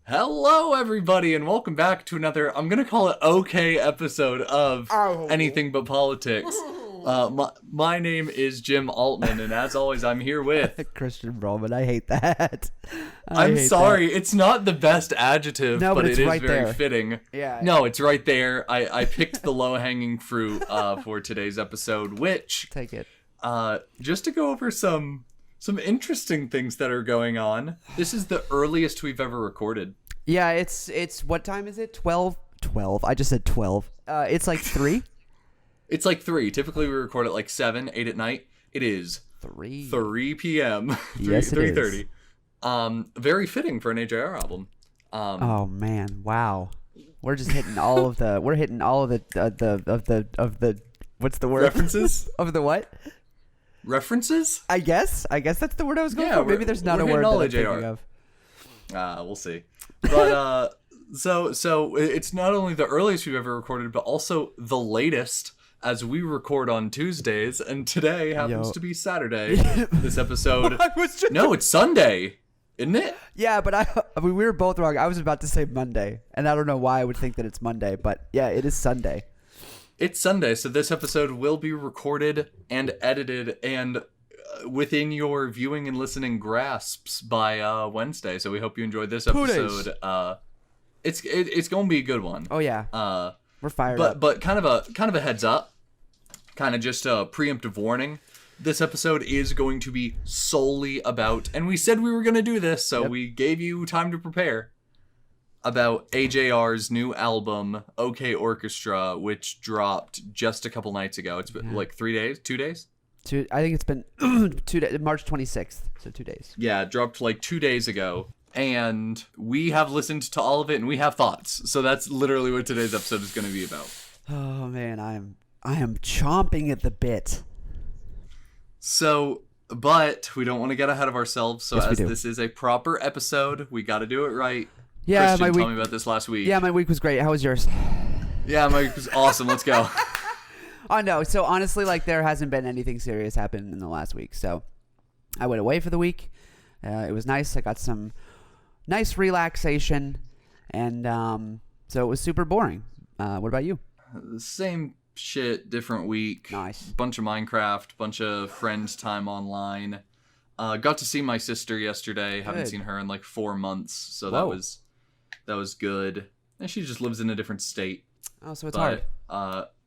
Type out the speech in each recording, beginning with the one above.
Hello, everybody, and welcome back to another, I'm going to call it okay episode of Anything But Politics. My name is Jim Altman, and as always, I'm here with... Christian Roman. I hate that. I'm sorry, it's not the best adjective, no, but it is right very there. fitting. Yeah. No, it's right there. I picked the low-hanging fruit for today's episode, which... Take it. Just to go over some interesting things that are going on. This is the earliest we've ever recorded. Yeah, it's what time is it? 12? 12. I just said 12. It's like 3? It's like 3. Typically we record at like 7, 8 at night. It is 3 p.m. Yes, it 3:30. Very fitting for an AJR album. Oh man, wow. We're just hitting all of the what's the word? References? Of the what? References? I guess that's the word I was going for. Maybe there's not a word that I'm thinking of. We'll see. But so it's not only the earliest we've ever recorded, but also the latest, as we record on Tuesdays, and today happens to be Saturday. This episode. No, it's Sunday, isn't it? Yeah, but I mean, we were both wrong. I was about to say Monday, and I don't know why I would think that it's Monday, but yeah, it is Sunday. It's Sunday, so this episode will be recorded and edited and within your viewing and listening grasps by Wednesday. So we hope you enjoyed this episode. It's going to be a good one. Oh yeah. We're fired up. But kind of a heads up, kind of just a preemptive warning. This episode is going to be solely about, and we said we were going to do this, so we gave you time to prepare, about AJR's new album, OK Orchestra, which dropped just a couple nights ago. It's been like 3 days, 2 days? I think it's been 2 days, March 26th, so 2 days. Yeah, it dropped like 2 days ago, and we have listened to all of it, and we have thoughts. So that's literally what today's episode is going to be about. Oh man, I am chomping at the bit. So, but we don't want to get ahead of ourselves. So yes, as this is a proper episode, we got to do it right. Yeah, Christian, tell me about this last week. Yeah, my week was great. How was yours? Yeah, my week was awesome. Let's go. Oh, no. So, honestly, like, there hasn't been anything serious happen in the last week. So, I went away for the week. It was nice. I got some nice relaxation. And so, it was super boring. What about you? Same shit, different week. Nice. Bunch of Minecraft, bunch of friends time online. Got to see my sister yesterday. Good. Haven't seen her in like 4 months. So that was good. And she just lives in a different state. Oh, so it's hard.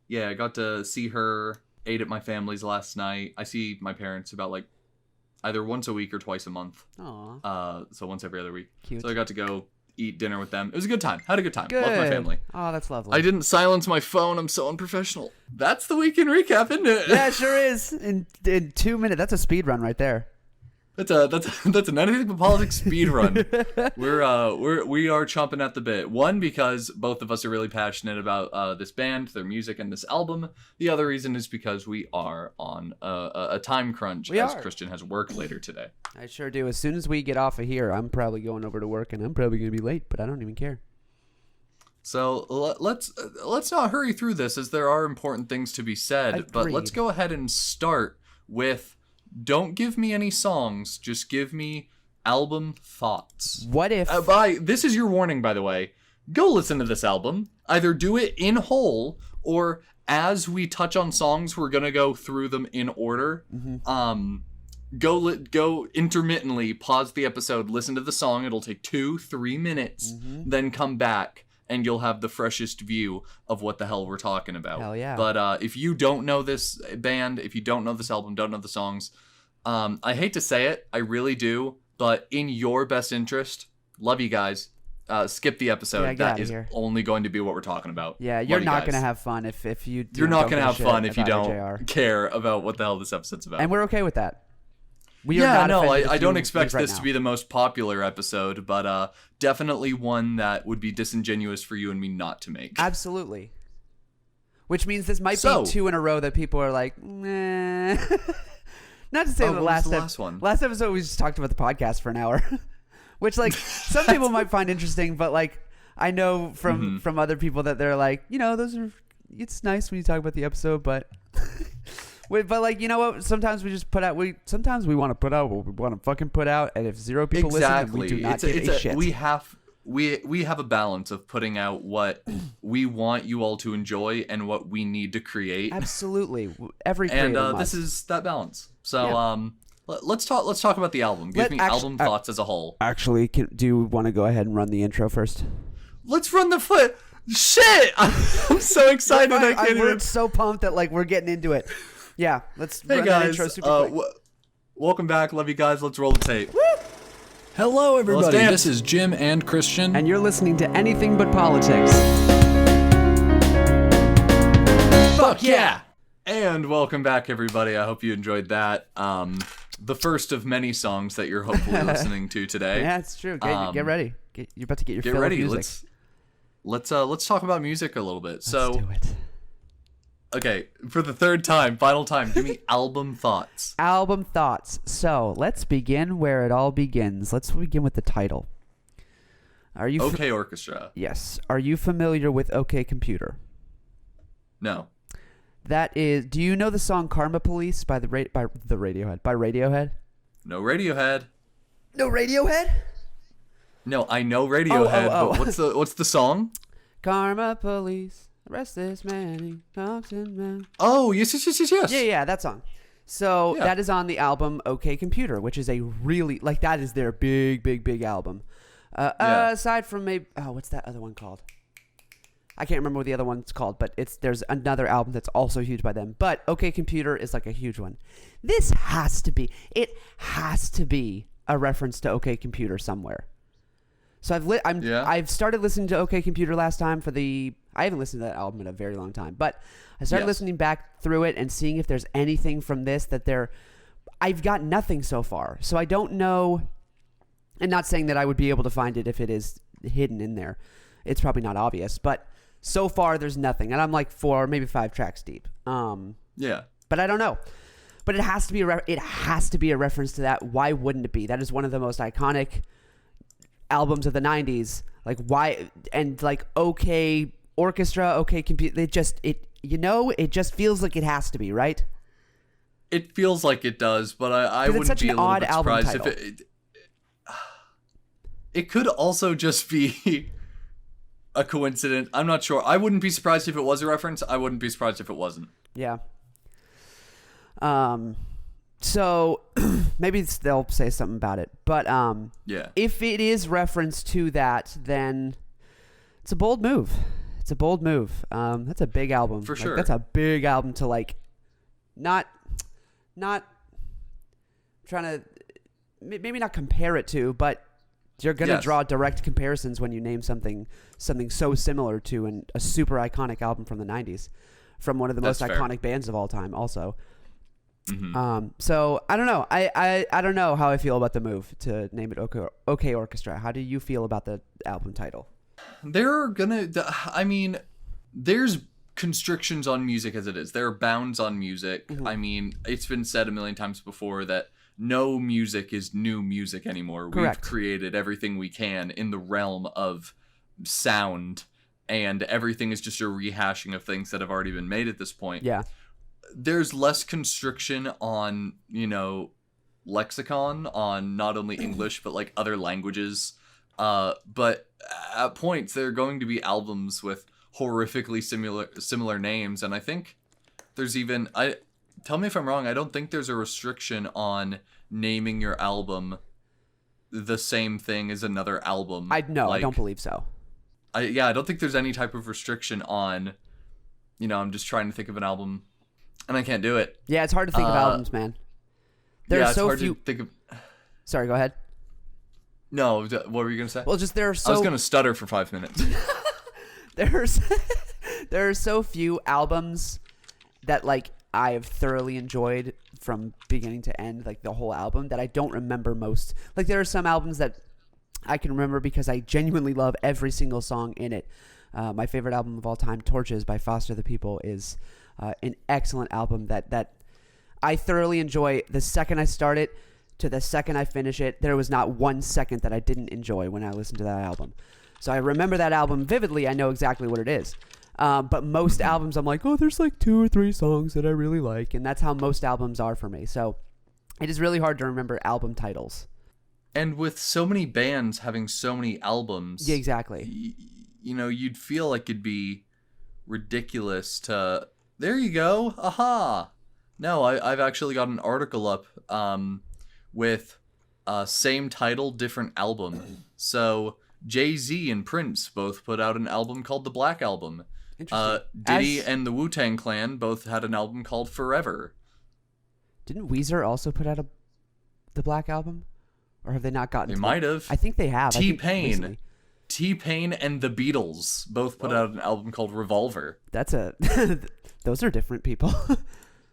Yeah, I got to see her, ate at my family's last night. I see my parents about like either once a week or twice a month. Aww. So once every other week. Cute. So I got to go eat dinner with them. It was a good time. Had a good time. Good. Loved my family. Oh, that's lovely. I didn't silence my phone. I'm so unprofessional. That's the weekend recap, isn't it? Yeah, it sure is. In 2 minutes. That's a speed run right there. That's an Anything But Politics speed run. We are chomping at the bit. One, because both of us are really passionate about this band, their music, and this album. The other reason is because we are on a time crunch, Christian has work later today. I sure do. As soon as we get off of here, I'm probably going over to work, and I'm probably going to be late, but I don't even care. So let's not hurry through this, as there are important things to be said. Agreed. But let's go ahead and start with. Don't give me any songs, just give me album thoughts. What if... this is your warning, by the way. Go listen to this album. Either do it in whole, or as we touch on songs, we're going to go through them in order. Mm-hmm. Go intermittently, pause the episode, listen to the song. It'll take 2-3 minutes, then come back. And you'll have the freshest view of what the hell we're talking about. Hell yeah. But if you don't know this band, if you don't know this album, don't know the songs, I hate to say it, I really do, but in your best interest, love you guys, skip the episode. Yeah, that is only going to be what we're talking about. Yeah, you're not going to have fun if you do. You're not going to have fun if you don't care about what the hell this episode's about. And we're okay with that. I don't expect this to be the most popular episode, but definitely one that would be disingenuous for you and me not to make. Absolutely. Which means this might be 2 in a row that people are like, nah. Not to say the last one. Last episode we just talked about the podcast for an hour, which like some people might find interesting, but like I know from other people that they're like, it's nice when you talk about the episode, but. But like, you know what? Sometimes we just put out. Sometimes we want to put out what we want to fucking put out, and if 0 people listen, we do not give a shit. we have a balance of putting out what we want you all to enjoy and what we need to create. Absolutely, every and creator this must. is that balance. So Yeah. let's talk about the album. Give me album thoughts as a whole. Actually, do you want to go ahead and run the intro first? Let's run the foot. Shit! I'm so excited. I can't even. We're so pumped that like we're getting into it. Yeah, let's run that intro super quick. Welcome back. Love you guys. Let's roll the tape. Woo! Hello, everybody. dance. This is Jim and Christian. And you're listening to Anything But Politics. Fuck yeah! And welcome back, everybody. I hope you enjoyed that. The first of many songs that you're hopefully listening to today. Yeah, it's true. Get ready. You're about to get your Get fill ready. of music. Let's talk about music a little bit. Let's do it. Okay, for the third time, final time, give me album thoughts. Album thoughts. So let's begin where it all begins. Let's begin with the title. Are you OK Orchestra? Yes. Are you familiar with OK Computer? No. That is. Do you know the song "Karma Police" by Radiohead? By Radiohead? No Radiohead. No Radiohead? No, I know Radiohead. Oh. But what's the song? Karma Police. Arrest this man, Thompson man. Oh, yes. Yeah, that song. So Yeah. that is on the album OK Computer, which is a really, like, that is their big album. Yeah. Aside from maybe, what's that other one called? I can't remember what the other one's called, but there's another album that's also huge by them. But OK Computer is like a huge one. It has to be a reference to OK Computer somewhere. So I've started listening to OK Computer last time I haven't listened to that album in a very long time, but I started listening back through it and seeing if there's anything from this I've got nothing so far. So I don't know, and not saying that I would be able to find it if it is hidden in there. It's probably not obvious, but so far there's nothing. And I'm like 4, maybe 5 tracks deep. Yeah. But I don't know. But it has to be a reference to that. Why wouldn't it be? That is one of the most iconic albums of the 90s. Like, why? And like OK Orchestra, OK Computer, it just feels like it has to be, right? It feels like it does, but I wouldn't be a little bit surprised if it could also just be a coincidence. I'm not sure. I wouldn't be surprised if it was a reference. I wouldn't be surprised if it wasn't. Yeah. So maybe they'll say something about it, but yeah. If it is reference to that, then it's a bold move. That's a big album. For sure. That's a big album to like, not trying to, maybe not compare it to, but you're going to draw direct comparisons when you name something so similar to a super iconic album from the 90s, from one of the most iconic bands of all time also. Mm-hmm. So I don't know. I don't know how I feel about the move to name it OK Orchestra. How do you feel about the album title? There's constrictions on music as it is. There are bounds on music. Mm-hmm. I mean, it's been said a million times before that no music is new music anymore. Correct. We've created everything we can in the realm of sound, and everything is just a rehashing of things that have already been made at this point. Yeah. There's less constriction on, lexicon, on not only English, but like other languages. But at points, there are going to be albums with horrifically similar names. And I think there's even, tell me if I'm wrong, I don't think there's a restriction on naming your album the same thing as another album. I don't believe so. I don't think there's any type of restriction on, I'm just trying to think of an album. And I can't do it. Yeah, it's hard to think of albums, man. There are so few. To think of. Sorry, go ahead. No, what were you gonna say? Well, just there are so. I was gonna stutter for 5 minutes. There are so few albums that like I've thoroughly enjoyed from beginning to end, like the whole album, that I don't remember most. Like there are some albums that I can remember because I genuinely love every single song in it. My favorite album of all time, "Torches" by Foster the People, is an excellent album that I thoroughly enjoy. The second I start it to the second I finish it, there was not 1 second that I didn't enjoy when I listened to that album. So I remember that album vividly. I know exactly what it is. But most albums, I'm like, there's like 2 or 3 songs that I really like. And that's how most albums are for me. So it is really hard to remember album titles. And with so many bands having so many albums, Yeah, exactly. You'd feel like it'd be ridiculous to. There you go. Aha. No, I've actually got an article up with same title, different album. So Jay-Z and Prince both put out an album called The Black Album. Interesting. Diddy and the Wu-Tang Clan both had an album called Forever. Didn't Weezer also put out the Black Album? Or have they not gotten They to might that? have. I think they have. I think T-Pain. recently. T-Pain and the Beatles both put out an album called Revolver. That's a... Those are different people.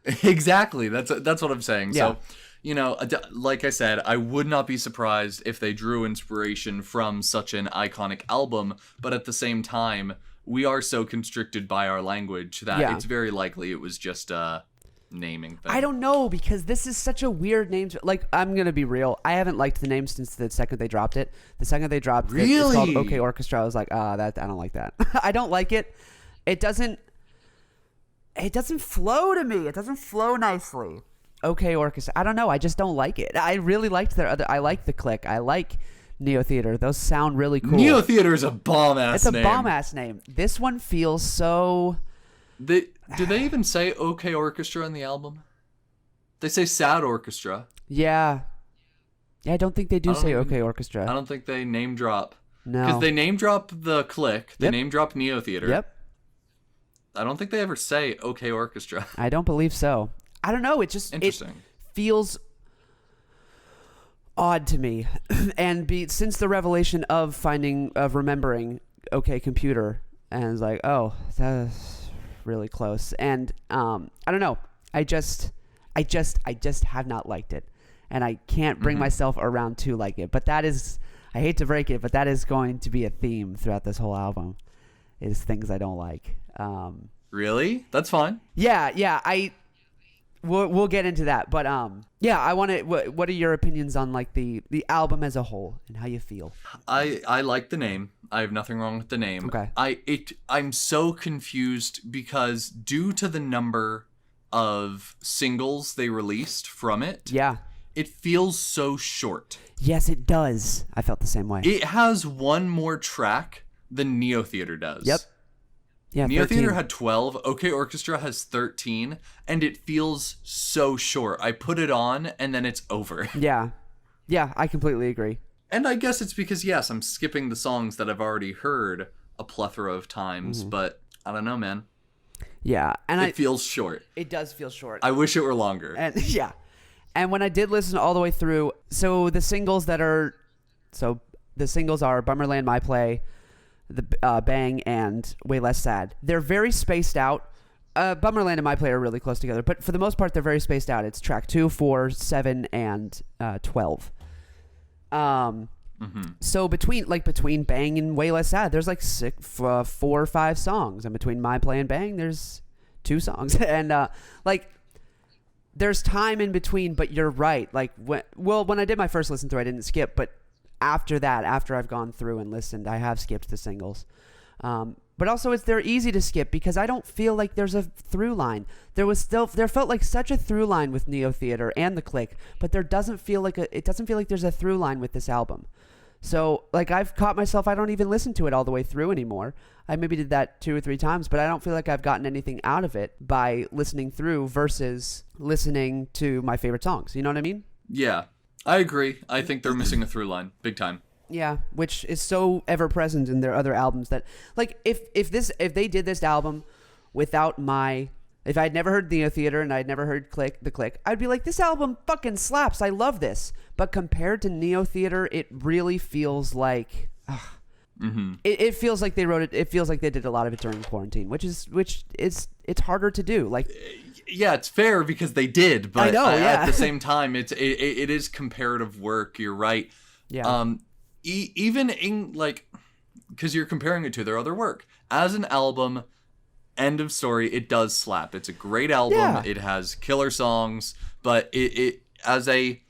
Exactly. That's what I'm saying. Yeah. So, like I said, I would not be surprised if they drew inspiration from such an iconic album, but at the same time, we are so constricted by our language that it's very likely it was just a naming thing. I don't know, because this is such a weird name. Like, I'm going to be real. I haven't liked the name since the second they dropped it. The second they dropped it, it's called OK Orchestra. I was like, I don't like that. I don't like it. It doesn't flow to me. It doesn't flow nicely. OK Orchestra. I don't know. I just don't like it. I really liked I like the Click. I like Neo Theater. Those sound really cool. Neo Theater is a bomb-ass name. It's a bomb-ass name. This one feels so... Do they even say OK Orchestra on the album? They say Sad Orchestra. Yeah. Yeah, I don't think they do say OK Orchestra. I don't think they name drop. No. Because they name drop the Click. They Yep. name drop Neo Theater. Yep. I don't think they ever say OK Orchestra. I don't believe so. I don't know. It just Interesting. It feels odd to me. And since the revelation of remembering OK Computer, and it's like, oh, that's really close. And I don't know. I just have not liked it, and I can't bring myself around to like it. But that is, I hate to break it, but that is going to be a theme throughout this whole album. Is things I don't like. Really? That's fine. Yeah. We'll get into that, but yeah. I want to. What are your opinions on like the album as a whole and how you feel? I like the name. I have nothing wrong with the name. Okay. I'm so confused because due to the number of singles they released from it, Yeah. it feels so short. Yes, it does. I felt the same way. It has one more track than Neo Theater does. Yep. Yeah. Neo 13. Theater had 12. OK Orchestra has 13, and it feels so short. I put it on, and then it's over. Yeah. Yeah, I completely agree. And I guess it's because, yes, I'm skipping the songs that I've already heard a plethora of times, but I don't know, man. Yeah, and It feels short. it does feel short. I wish it were longer. And yeah. And when I did listen all the way through, so the singles are Bummerland, My Play, the Bang, and Way Less Sad. They're very spaced out. Bummerland and My Play are really close together, but for the most part, they're very spaced out. It's track 2, 4, 7, and 12. So between Bang and Way Less Sad, there's like 4 or 5 songs, and between My Play and Bang, there's 2 songs, and there's time in between. But you're right. Like when I did my first listen through, I didn't skip, but after I've gone through and listened, I have skipped the singles. But also they're easy to skip because I don't feel like there's a through line. There felt like such a through line with Neo Theater and the Click, but it doesn't feel like there's a through line with this album. So like I've caught myself, I don't even listen to it all the way through anymore. I maybe did that 2 or 3 times, but I don't feel like I've gotten anything out of it by listening through versus listening to my favorite songs. You know what I mean? Yeah, I agree. I think they're missing a through line. Big time. Yeah, which is so ever present in their other albums that, like, if they did this album without if I had never heard Neo Theater and I'd never heard the Click, I'd be like, this album fucking slaps. I love this. But compared to Neo Theater, it really feels like, it feels like they wrote it. It feels like they did a lot of it during quarantine, which is it's harder to do. Like, yeah, it's fair because they did, but I know, yeah. At the same time, it is comparative work. You're right. Yeah. Even in like, because you're comparing it to their other work as an album. End of story. It does slap. It's a great album. Yeah. It has killer songs, but it as a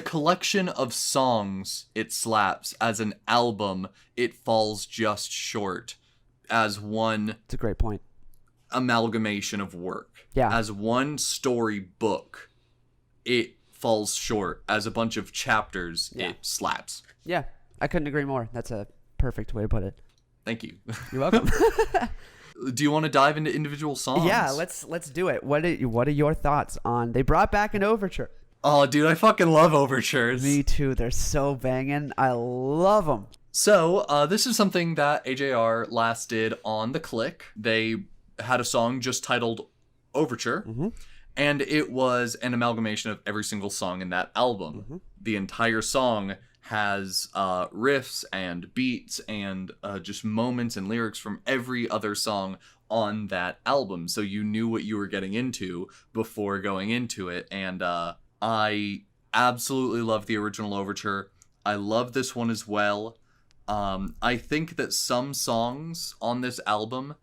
collection of songs, it slaps. As an album, it falls just short. As one, it's a great point. Amalgamation of work. Yeah. As one story book, it falls short. As a bunch of chapters, Yeah. it slaps. Yeah, I couldn't agree more. That's a perfect way to put it. Thank you. You're welcome. Do you want to dive into individual songs? Yeah, let's do it. What are your thoughts on? They brought back an overture. Oh, dude, I fucking love overtures. Me too. They're so banging. I love them. So, this is something that AJR last did on The Click. They had a song just titled Overture, and it was an amalgamation of every single song in that album. The entire song has riffs and beats and just moments and lyrics from every other song on that album, so you knew what you were getting into before going into it, and I absolutely love the original Overture. I love this one as well. I think that some songs on this album,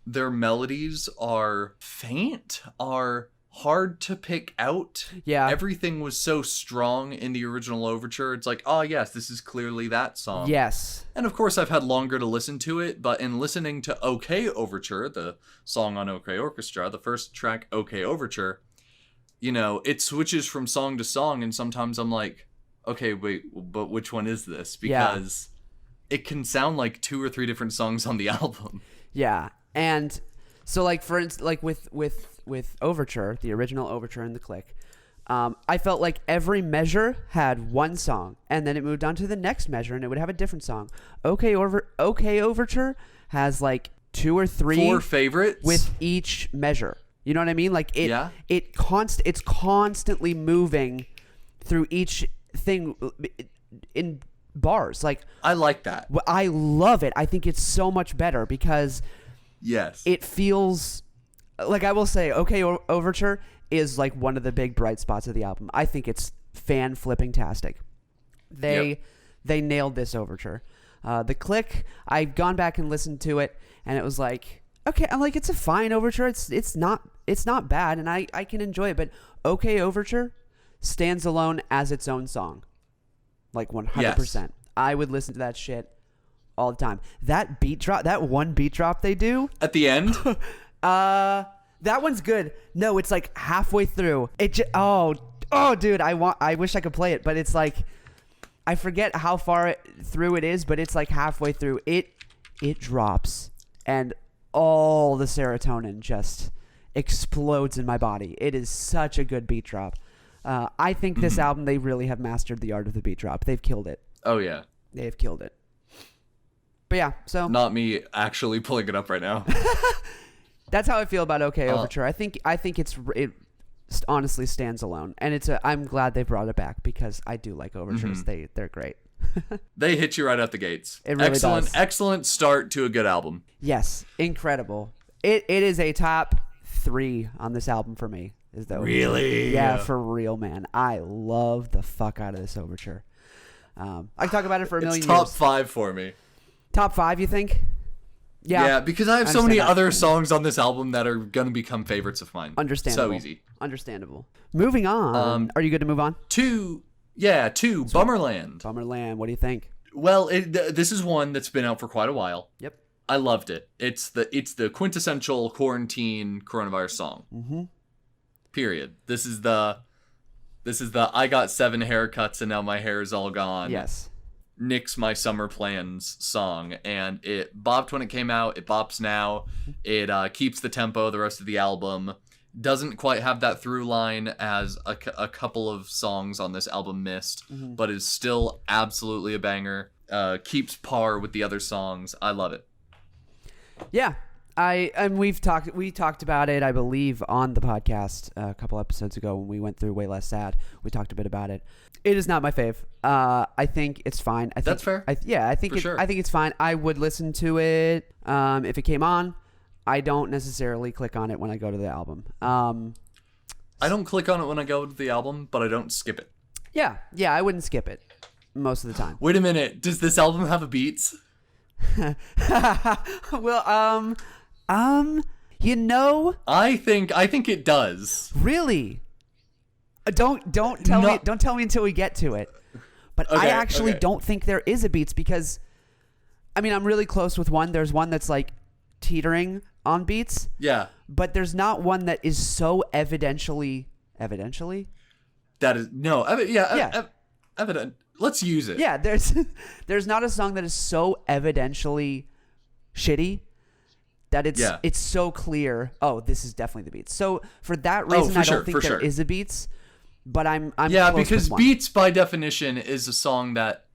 their melodies are faint, are hard to pick out. Yeah. Everything was so strong in the original Overture. It's like, oh yes, this is clearly that song. Yes. And of course I've had longer to listen to it, but in listening to OK Overture, the song on OK Orchestra, the first track, OK Overture, you know, it switches from song to song, and sometimes I'm like, okay, wait, but which one is this? Because it can sound like 2 or 3 different songs on the album. Yeah. And so, like, for instance, like with Overture, the original Overture and The Click, I felt like every measure had one song, and then it moved on to the next measure, and it would have a different song. OK Overture has like 2 or 3 4 favorites with each measure. You know what I mean? Like it's constantly moving through each thing in bars. Like, I like that. I love it. I think it's so much better because Yes. it feels like, I will say, OK Overture is like one of the big bright spots of the album. I think it's fan flipping-tastic. They nailed this Overture. The Click, I've gone back and listened to it, and it was like, okay, I'm like, it's a fine Overture. It's not bad, and I can enjoy it. But OK Overture stands alone as its own song, like 100%. Yes. I would listen to that shit all the time. That beat drop, that one beat drop they do At the end? that one's good. No, it's like halfway through. Oh, dude, I wish I could play it, but it's like, I forget how far through it is, but it's like halfway through. It drops, and all the serotonin just explodes in my body. It is such a good beat drop. I think this album, they really have mastered the art of the beat drop. They've killed it. Oh, yeah. They've killed it. But yeah, so Not me actually pulling it up right now. that's how I feel about OK Overture. I think it honestly stands alone, and I'm glad they brought it back because I do like overtures. They're great. They hit you right out the gates. It really does. Excellent start to a good album. Yes, incredible. It is a top 3 on this album for me. Is the Overture. Really? Yeah, for real, man. I love the fuck out of this Overture. I can talk about it for a million It's top years. 5 for me. Top 5, you think? Yeah, because I have so many understand that. other songs on this album that are going to become favorites of mine. Understandable. So easy. Understandable. Moving on. Are you good to move on? 2, Bummerland. Bummerland, what do you think? Well, this is one that's been out for quite a while. Yep. I loved it. It's the quintessential quarantine coronavirus song. Mm-hmm. Period. This is the I got 7 haircuts and now my hair is all gone. Yes. Nix my summer plans song, and it bopped when it came out. It bops now. It keeps the tempo the rest of the album. Doesn't quite have that through line as a couple of songs on this album missed, but is still absolutely a banger. Keeps par with the other songs. I love it. Yeah. We talked about it, I believe, on the podcast a couple episodes ago when we went through Way Less Sad. We talked a bit about it. It is not my fave. I think it's fine. That's fair. I think it's fine. I would listen to it if it came on. I don't necessarily click on it when I go to the album. I don't click on it when I go to the album, but I don't skip it. Yeah, I wouldn't skip it most of the time. Wait a minute. Does this album have a beats? Well, you know, I think it does. really. Don't tell me. Don't tell me until we get to it. But I actually don't think there is a beats because, I mean, I'm really close with one. There's one that's like teetering on beats. Yeah. But there's not one that is so evidentially That is no. Yeah. Evident. Let's use it. Yeah, there's not a song that is so evidentially shitty that it's so clear. Oh, this is definitely the Beats. So for that reason, I don't think there is a Beats. But I'm yeah, close because with one. Beats by definition is a song that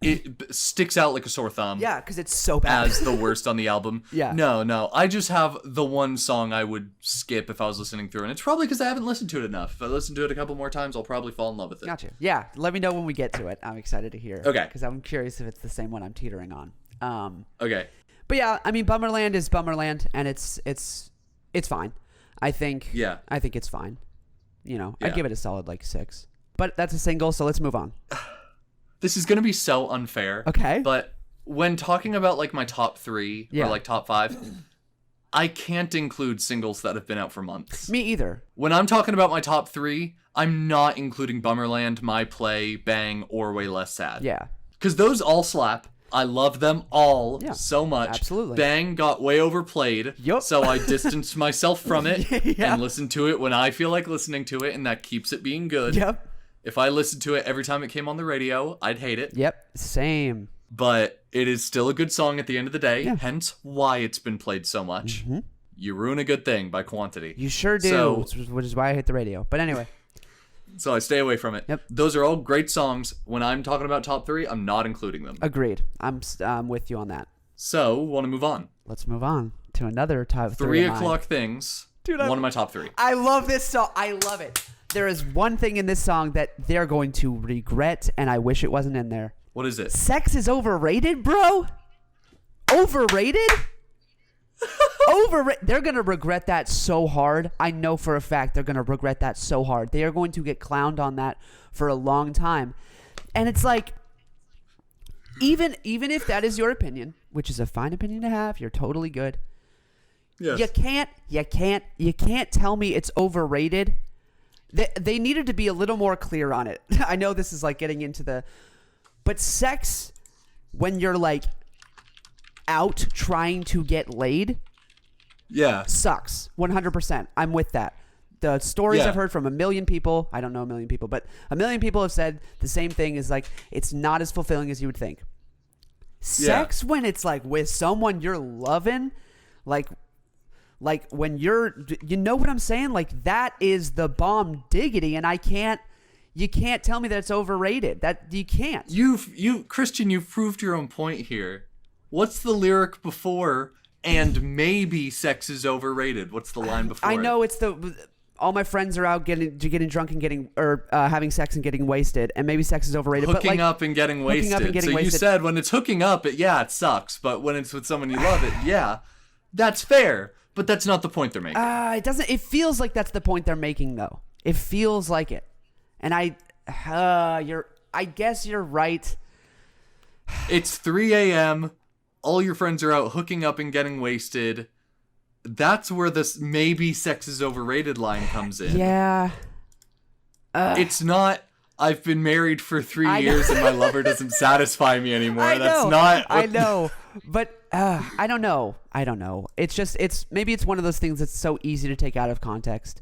it sticks out like a sore thumb. Yeah, because it's so bad. As the worst on the album. Yeah. No. I just have the one song I would skip if I was listening through, and it's probably because I haven't listened to it enough. If I listen to it a couple more times, I'll probably fall in love with it. Gotcha. Yeah, let me know when we get to it. I'm excited to hear. Okay. Because I'm curious if it's the same one I'm teetering on. Okay. But yeah, I mean, Bummerland is Bummerland, and it's fine. I think it's fine. You know, I'd give it a solid 6. But that's a single, so let's move on. This is going to be so unfair. Okay. But when talking about my top 3 or top 5, I can't include singles that have been out for months. Me either. When I'm talking about my top 3, I'm not including Bummerland, My Play, Bang, or Way Less Sad. Yeah. Because those all slap. I love them all so much. Absolutely. Bang got way overplayed. Yup. So I distanced myself from it Yeah. and listened to it when I feel like listening to it, and that keeps it being good. Yep. If I listened to it every time it came on the radio, I'd hate it. Yep. Same. But it is still a good song at the end of the day, Yeah. hence why it's been played so much. Mm-hmm. You ruin a good thing by quantity. You sure do, So- which is why I hate the radio. But anyway. So I stay away from it. Yep. Those are all great songs. When I'm talking about top 3, I'm not including them. Agreed. I'm with you on that. So, want to move on. Let's move on to another top 3. 3 o'clock things. Dude, one of my top 3. I love this song. I love it. There is one thing in this song that they're going to regret, and I wish it wasn't in there. What is it? Sex is overrated, bro? Overrated? They're going to regret that so hard. I know for a fact they're going to regret that so hard. They are going to get clowned on that for a long time. And it's like, even if that is your opinion, which is a fine opinion to have, you're totally good. Yes. You can't tell me it's overrated. They needed to be a little more clear on it. I know this is getting into but sex, when you're out trying to get laid, sucks. 100%. I'm with that. The stories I've heard from a million people, I don't know a million people, but a million people have said the same thing, is it's not as fulfilling as you would think. Sex, when it's with someone you're loving, when you know what I'm saying? That is the bomb diggity, and you can't tell me that it's overrated. That you can't. Christian, you've proved your own point here. What's the lyric before, and maybe sex is overrated? What's the line before? I know it's all my friends are out getting drunk and having sex and getting wasted, and maybe sex is overrated. Hooking up and getting wasted. You said when it's hooking up, it sucks, but when it's with someone you love, that's fair. But that's not the point they're making. It doesn't. It feels like that's the point they're making, though. It feels like it, and I guess you're right. It's 3 a.m. All your friends are out hooking up and getting wasted. That's where this maybe sex is overrated line comes in. Yeah. It's not, I've been married for 3 years and my lover doesn't satisfy me anymore. That's not. I know. But I don't know. It's just, maybe it's one of those things that's so easy to take out of context.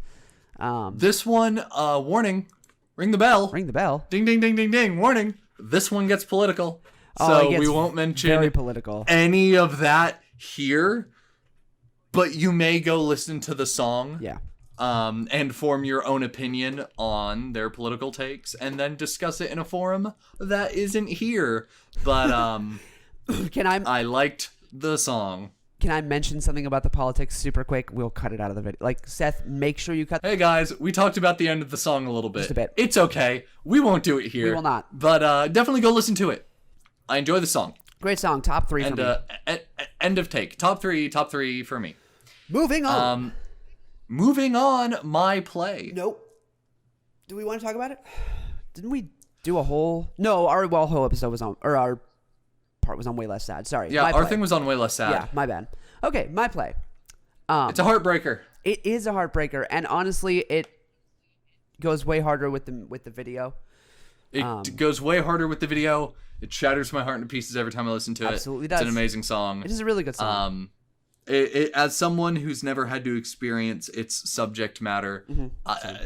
This one, warning, ring the bell. Ring the bell. Ding, ding, ding, ding, ding. Warning. This one gets political. So we won't mention very political. any of that here, but you may go listen to the song. Yeah. And form your own opinion on their political takes and then discuss it in a forum that isn't here. But I liked the song. Can I mention something about the politics super quick? We'll cut it out of the video. Seth, make sure you cut. Hey guys, we talked about the end of the song a little bit. Just a bit. It's okay. We won't do it here. We will not. But definitely go listen to it. I enjoy the song. Great song. Top 3 for me. End of take. Top three for me. Moving on. Moving on, My Play. Nope. Do we want to talk about it? Didn't we do a whole... No, our whole episode was on... Or our part was on Way Less Sad. Sorry. Yeah, our thing was on Way Less Sad. Yeah, my bad. Okay, My Play. It's a heartbreaker. It is a heartbreaker. And honestly, it goes way harder with the video. It goes way harder with the video. It shatters my heart into pieces every time I listen to it. Absolutely does. It's an amazing song. It is a really good song. as someone who's never had to experience its subject matter,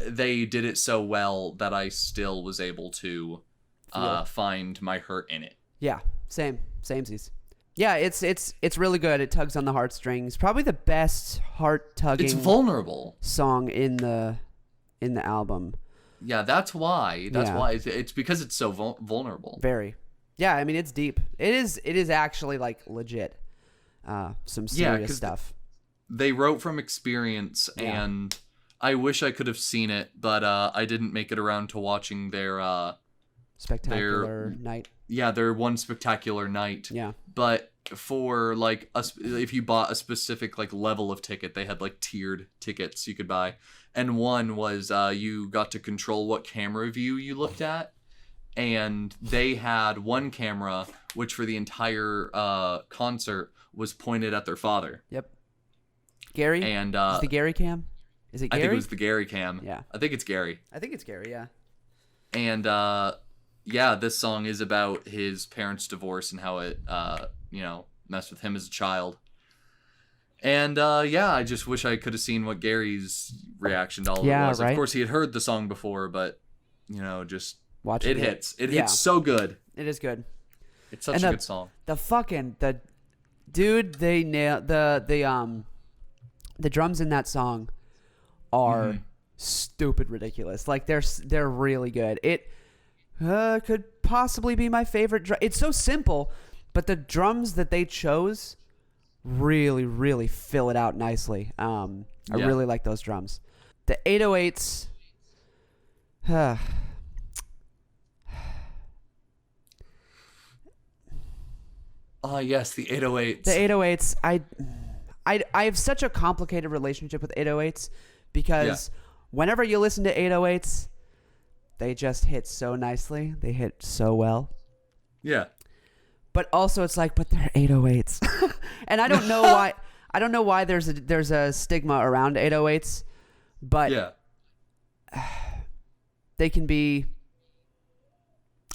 they did it so well that I still was able to find my hurt in it. Yeah, samesies. Yeah, it's really good. It tugs on the heartstrings. Probably the best heart-tugging. It's vulnerable song in the album. Yeah, that's why. That's Yeah. why. It's because it's so vulnerable. Very. Yeah, I mean it's deep. It is actually like legit. Some serious stuff. They wrote from experience, and I wish I could have seen it, but I didn't make it around to watching their Spectacular night. Yeah, their one spectacular night. Yeah. But for like if you bought a specific like level of ticket, they had like tiered tickets you could buy, and one was you got to control what camera view you looked at, and they had one camera which for the entire concert was pointed at their father. Yep. Gary? And is the Gary cam? Is it Gary? I think it was the Gary cam. Yeah. I think it's Gary. I think it's Gary, yeah. And this song is about his parents' divorce and how it messed with him as a child. And I just wish I could have seen what Gary's reaction to all of it was. Right? Of course he had heard the song before, but just watching it hits. It hits so good. It is good. It's such a good song. The dude, they nailed the drums in that song are stupid ridiculous. Like they're really good. It could possibly be my favorite. It's so simple, but the drums that they chose really, really fill it out nicely. I really like those drums. The 808s. Yes, the 808s. The 808s, I have such a complicated relationship with 808s because whenever you listen to 808s, they just hit so nicely. They hit so well. Yeah. But also it's like, but they're 808s. And I don't know why. I don't know why there's a stigma around 808s, but they can be,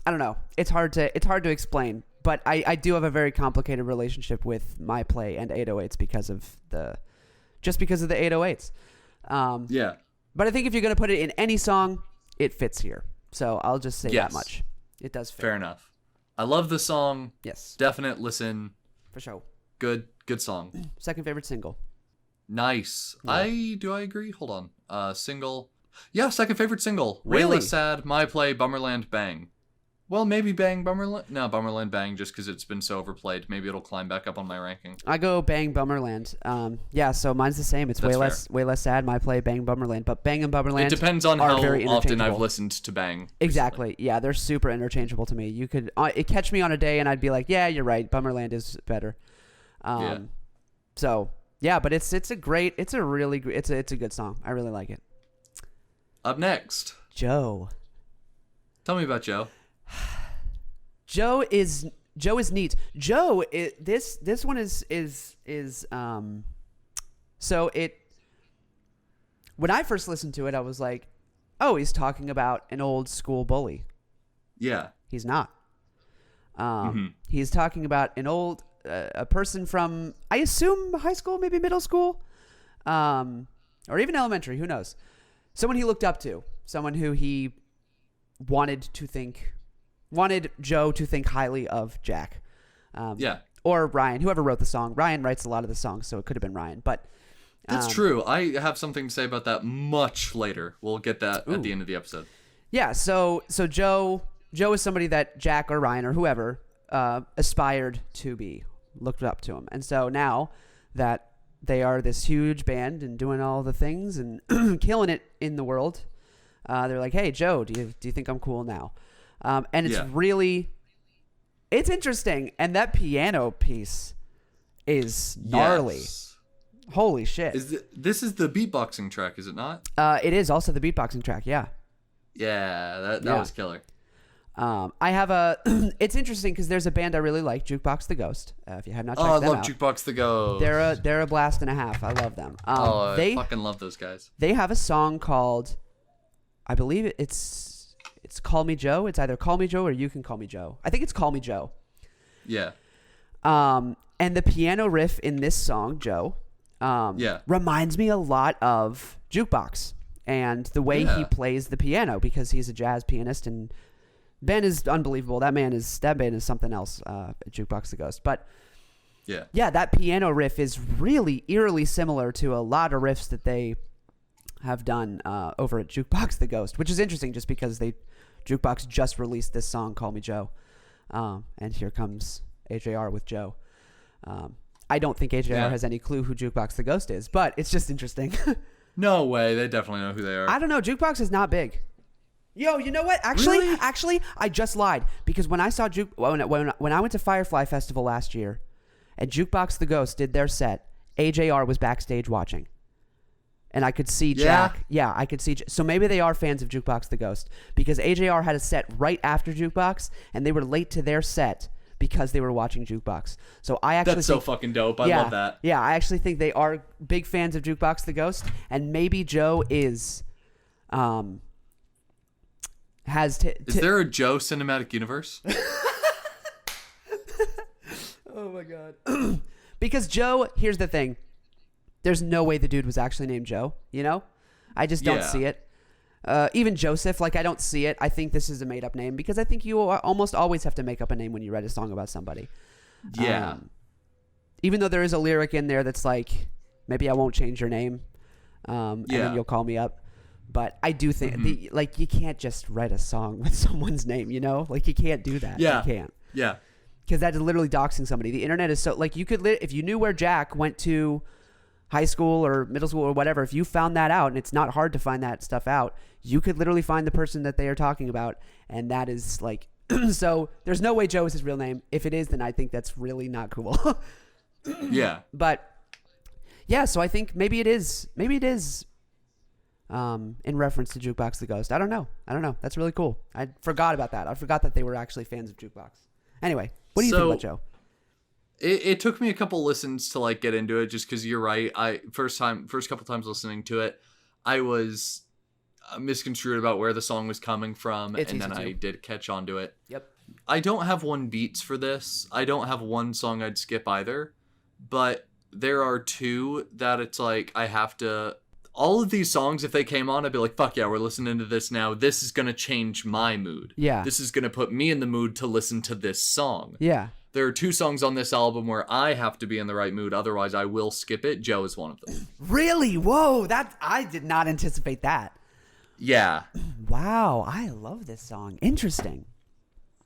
I don't know. It's hard to explain. But I do have a very complicated relationship with my play and 808s because of the 808s. But I think if you're going to put it in any song, it fits here. So I'll just say that much. It does fit. Fair enough. I love the song. Yes. Definite listen. For sure. Good song. Second favorite single. Nice. Yeah. Do I agree? Hold on. Single. Yeah, second favorite single. Really? Way Less Sad, My Play, Bummerland, Bang. Well, maybe Bang, Bummerland. No, Bummerland, Bang, just because it's been so overplayed. Maybe it'll climb back up on my ranking. I go Bang, Bummerland. So mine's the same. It's way less sad. My play, Bang, Bummerland. But Bang and Bummerland. It depends on how very often I've listened to Bang. Exactly. Recently. Yeah, they're super interchangeable to me. You could it catch me on a day and I'd be like, yeah, you're right. Bummerland is better. So yeah, but it's a good song. I really like it. Up next, Joe. Tell me about Joe. Joe is neat. Joe, this one is so it. When I first listened to it, I was like, oh, he's talking about an old school bully. Yeah. He's not. He's talking about an old a person from, I assume, high school, maybe middle school, or even elementary. Who knows? Someone he looked up to. Someone who he wanted Joe to think highly of Jack. Or Ryan, whoever wrote the song. Ryan writes a lot of the songs, so it could have been Ryan. But that's true. I have something to say about that much later. We'll get that at the end of the episode. Yeah, so Joe is somebody that Jack or Ryan or whoever aspired to be, looked up to him. And so now that they are this huge band and doing all the things and killing it in the world, they're like, hey, Joe, do you think I'm cool now? And it's it's interesting. And that piano piece is gnarly. Yes. Holy shit. This is the beatboxing track, is it not? It is also the beatboxing track. Yeah. Yeah, that was killer. I have it's interesting because there's a band I really like, Jukebox the Ghost. If you have not checked them out. I love Jukebox the Ghost. They're a blast and a half. I love them. I fucking love those guys. They have a song called, I believe it's Call Me Joe. It's either Call Me Joe or You Can Call Me Joe. I think it's Call Me Joe. Yeah. And And the piano riff in this song, Joe, reminds me a lot of Jukebox and the way he plays the piano, because he's a jazz pianist, and Ben is unbelievable. That band is something else, Jukebox the Ghost. But that piano riff is really eerily similar to a lot of riffs that they have done over at Jukebox the Ghost, which is interesting just because Jukebox just released this song, Call Me Joe. And here comes AJR with Joe. I don't think AJR has any clue who Jukebox the Ghost is, but it's just interesting. No way. They definitely know who they are. I don't know. Jukebox is not big. Yo, you know what? Actually, I just lied, because when I saw when I went to Firefly Festival last year, and Jukebox the Ghost did their set, AJR was backstage watching. And I could see Jack. Yeah, I could see. So maybe they are fans of Jukebox the Ghost, because AJR had a set right after Jukebox, and they were late to their set because they were watching Jukebox. So I actually That's so fucking dope. I love that. Yeah, I actually think they are big fans of Jukebox the Ghost, and maybe Joe is Is there a Joe cinematic universe? Oh my god. Because Joe, here's the thing. There's no way the dude was actually named Joe, you know? I just don't see it. Even Joseph, like, I don't see it. I think this is a made-up name, because I think you almost always have to make up a name when you write a song about somebody. Yeah. Even though there is a lyric in there that's like, maybe I won't change your name, and then you'll call me up. But I do think, like, you can't just write a song with someone's name, you know? Like, you can't do that. Yeah. You can't. Yeah. Because that is literally doxing somebody. The internet is so, like, you could, if you knew where Jack went to high school or middle school or whatever, if you found that out, and it's not hard to find that stuff out, you could literally find the person that they are talking about, and that is like, so there's no way Joe is his real name. If it is, then I think that's really not cool. Yeah. But yeah, so I think maybe it is in reference to Jukebox the Ghost. I don't know. That's really cool. I forgot about that. I forgot that they were actually fans of Jukebox. Anyway, what do you think about Joe? It took me a couple listens to like get into it, just because you're right. First couple times listening to it, I was misconstrued about where the song was coming from, and then I did catch on to it. Yep. I don't have one beats for this. I don't have one song I'd skip either, but there are two that it's like I have to. All of these songs, if they came on, I'd be like, fuck yeah, we're listening to this now. This is going to change my mood. Yeah. This is going to put me in the mood to listen to this song. Yeah. There are two songs on this album where I have to be in the right mood. Otherwise, I will skip it. Joe is one of them. Really? Whoa. I did not anticipate that. Yeah. Wow. I love this song. Interesting.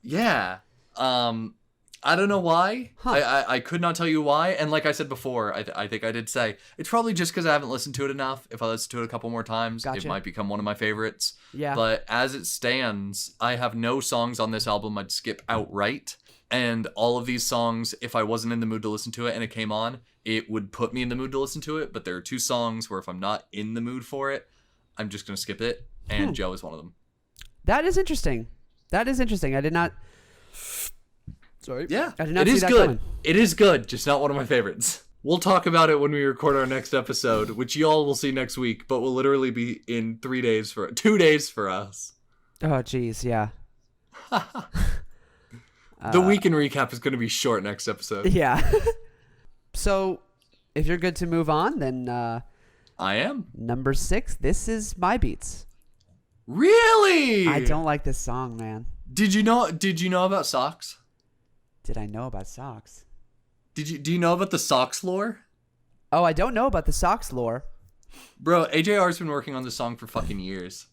Yeah. I don't know why. I could not tell you why. And like I said before, I think I did say, it's probably just because I haven't listened to it enough. If I listen to it a couple more times, it might become one of my favorites. Yeah. But as it stands, I have no songs on this album I'd skip outright. And all of these songs, if I wasn't in the mood to listen to it and it came on, it would put me in the mood to listen to it. But there are two songs where if I'm not in the mood for it, I'm just going to skip it. And Joe is one of them. That is interesting. I did not... Sorry. Yeah, I did not it see is that good. coming. It is good, just not one of my favorites. We'll talk about it when we record our next episode, which y'all will see next week, but will literally be in 2 days for us. Oh, geez, yeah. The weekend recap is going to be short next episode. Yeah. So, if you're good to move on, then... I am. Number 6, this is my beats. Really? I don't like this song, man. Did you know about Socks? Did I know about Socks? Do you know about the Socks lore? Oh, I don't know about the Socks lore. Bro, AJR's been working on this song for fucking years.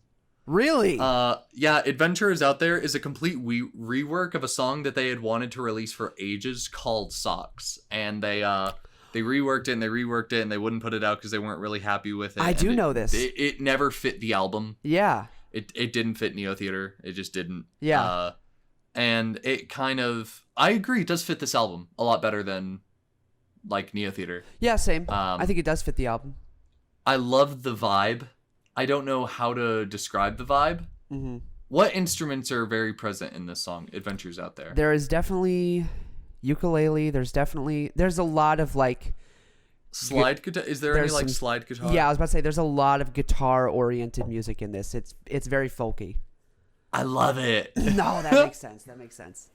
Really? Yeah, Adventure is Out There is a complete rework of a song that they had wanted to release for ages called Socks. And they reworked it and they wouldn't put it out because they weren't really happy with it. I do know this. It never fit the album. Yeah. It didn't fit Neo Theater. It just didn't. Yeah. And it kind of, I agree, it does fit this album a lot better than like Neo Theater. Yeah, same. I think it does fit the album. I love the vibe. I don't know how to describe the vibe. Mm-hmm. What instruments are very present in this song, Adventures Out There? There is definitely ukulele. There's a lot of like... Slide guitar? Is there any like slide guitar? Yeah, I was about to say there's a lot of guitar-oriented music in this. It's very folky. I love it. No, that makes sense.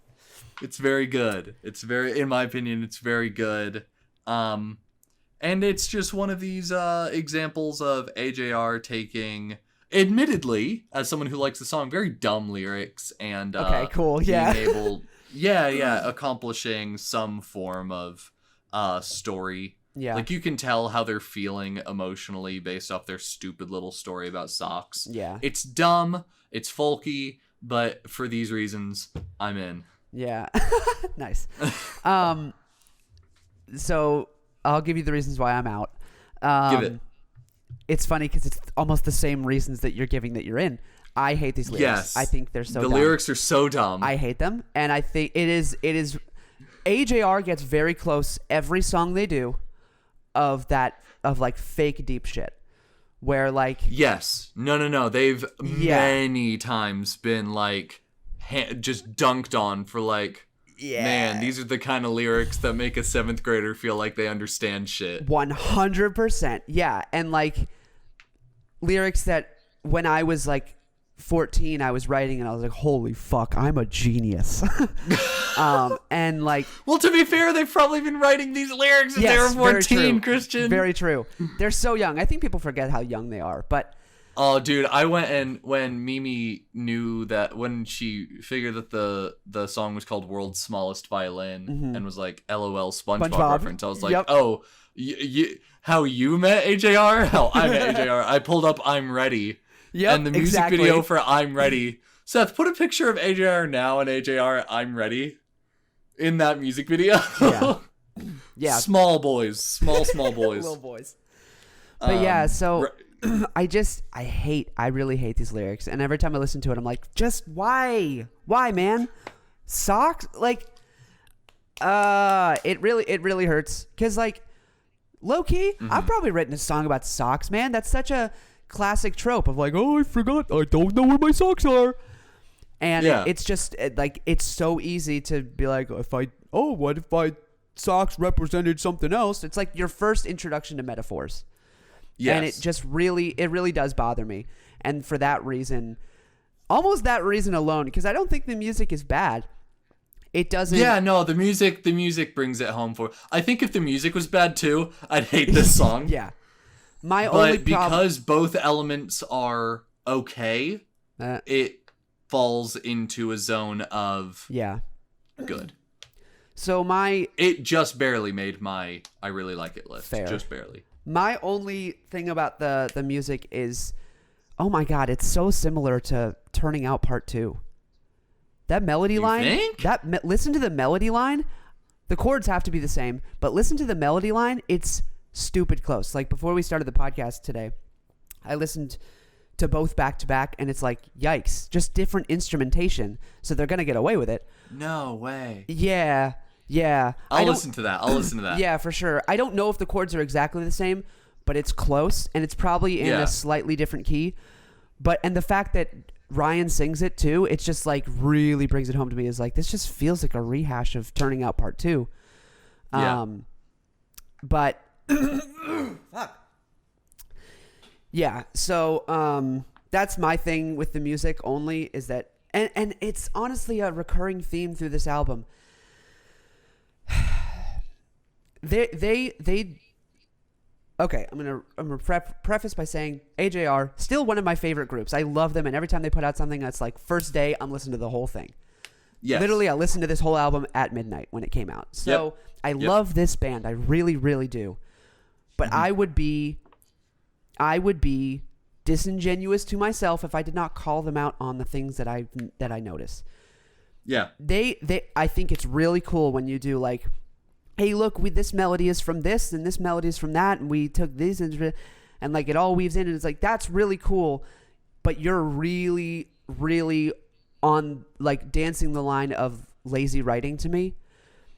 It's very good. It's very, in my opinion, it's very good. And it's just one of these examples of AJR taking, admittedly, as someone who likes the song, very dumb lyrics and Okay, cool. Yeah. being able, accomplishing some form of story. Yeah. Like, you can tell how they're feeling emotionally based off their stupid little story about socks. Yeah. It's dumb, it's folky, but for these reasons, I'm in. Yeah. Nice. So I'll give you the reasons why I'm out. Give it. It's funny because it's almost the same reasons that you're giving that you're in. I hate these lyrics. Yes. I think they're so The dumb. lyrics are so dumb. I hate them. And I think it is AJR gets very close every song they do of like fake deep shit. Where like Yes. No. They've many times been like just dunked on for like, man, these are the kind of lyrics that make a 7th grader feel like they understand shit. 100%. Yeah. And like lyrics that when I was like 14, I was writing and I was like, holy fuck, I'm a genius. And like, well, to be fair, they've probably been writing these lyrics since they were 14, Christian. Very true. They're so young. I think people forget how young they are, but oh, dude, I went and when Mimi knew that, when she figured that the song was called World's Smallest Violin and was like, LOL SpongeBob reference, I was like, oh, how you met AJR? How I met AJR. I pulled up I'm Ready. Yep, and the music video for I'm Ready. Seth, put a picture of AJR now and AJR I'm Ready in that music video. Yeah. Small boys. Small boys. Little boys. But yeah, so I really hate these lyrics. And every time I listen to it, I'm like, just why? Why, man? Socks? Like, it really hurts. Because, like, low-key, I've probably written a song about socks, man. That's such a classic trope of like, oh, I forgot. I don't know where my socks are. And it's just, like, it's so easy to be like, what if my socks represented something else? It's like your first introduction to metaphors. Yes. And it just really does bother me. And for that reason, almost that reason alone, because I don't think the music is bad. It doesn't. Yeah, no, the music brings it home for. I think if the music was bad too, I'd hate this song. Yeah. But because both elements are okay, it falls into a zone of good. So it just barely made my I really like it list. Fair. Just barely. My only thing about the music is, oh my god, it's so similar to Turning Out Part 2. That melody line, think? Listen to the melody line. The chords have to be the same, but listen to the melody line. It's stupid close. Like before we started the podcast today, I listened to both back to back, and it's like, yikes, just different instrumentation. So they're gonna get away with it. No way. Yeah. I'll listen to that. Yeah, for sure. I don't know if the chords are exactly the same, but it's close, and it's probably in a slightly different key. And the fact that Ryan sings it too, it's just like really brings it home to me. Is like, this just feels like a rehash of Turning Out Part 2. But fuck. Yeah, so that's my thing with the music only, is that and it's honestly a recurring theme through this album. They okay, I'm gonna preface by saying AJR, still one of my favorite groups. I love them, and every time they put out something that's like first day, I'm listening to the whole thing. Yes. Literally, I listened to this whole album at midnight when it came out. So I love this band. I really, really do. But I would be disingenuous to myself if I did not call them out on the things that I notice. Yeah. I think it's really cool when you do like, hey, look, this melody is from this and this melody is from that, and we took these and like it all weaves in, and it's like, that's really cool. But you're really, really on like dancing the line of lazy writing to me.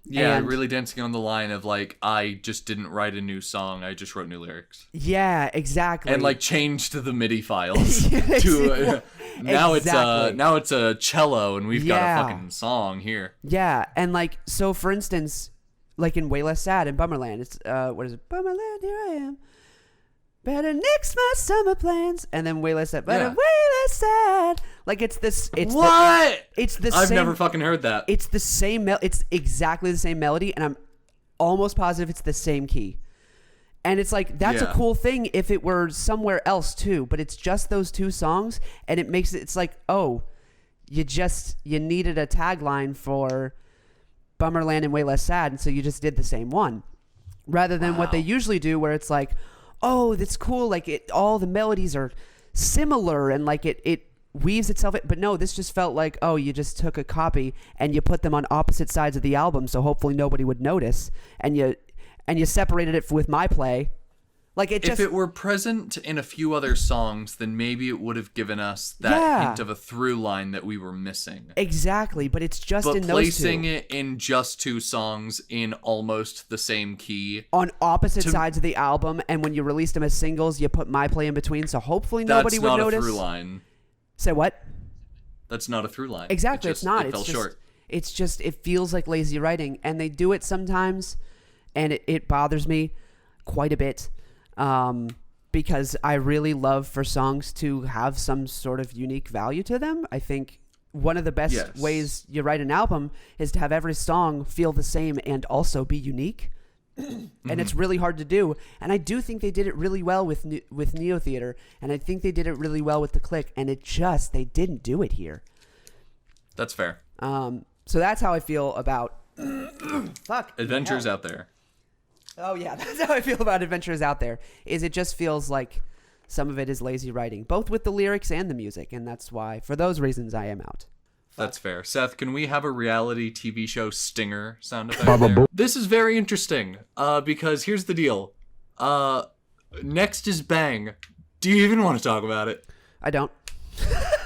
Yeah, really dancing on the line of like, I just didn't write a new song, I just wrote new lyrics. Yeah, exactly. And like changed the MIDI files to now it's a cello, and we've got a fucking song here. Yeah, and like, so for instance, like in Way Less Sad in Bummerland, it's what is it? Bummerland, here I am. Better nix my summer plans, and then Way Less Sad. Better way less sad. Like it's this. It's what? It's the I've same. never fucking heard that. It's the same. It's exactly the same melody, and I'm almost positive it's the same key. And it's like that's a cool thing if it were somewhere else too, but it's just those two songs, and it makes it. It's like, oh, you needed a tagline for Bummerland and Way Less Sad, and so you just did the same one, rather than what they usually do, where it's like, oh, that's cool, like all the melodies are similar, and like it weaves itself in. But no, this just felt like, oh, you just took a copy and you put them on opposite sides of the album, so hopefully nobody would notice, and you separated it with my play. Like it just, if it were present in a few other songs, then maybe it would have given us that hint of a through line that we were missing. Exactly, but it's just in those two. Placing it in just two songs in almost the same key. On opposite sides of the album, and when you released them as singles, you put my play in between, so hopefully nobody would notice. That's not a through line. Say what? That's not a through line. Exactly, it's not. It fell short. It's just, it feels like lazy writing, and they do it sometimes, and it bothers me quite a bit. Because I really love for songs to have some sort of unique value to them. I think one of the best ways you write an album is to have every song feel the same and also be unique. And it's really hard to do. And I do think they did it really well with Neo Theater, and I think they did it really well with The Click, and they didn't do it here. That's fair. So that's how I feel about Adventures Out There. Oh yeah, that's how I feel about Adventures Out There. Is it just feels like some of it is lazy writing, both with the lyrics and the music, and that's why, for those reasons, I am out. That's fair. Seth, can we have a reality TV show stinger sound effect there? This is very interesting, because here's the deal. Next is Bang. Do you even want to talk about it? I don't.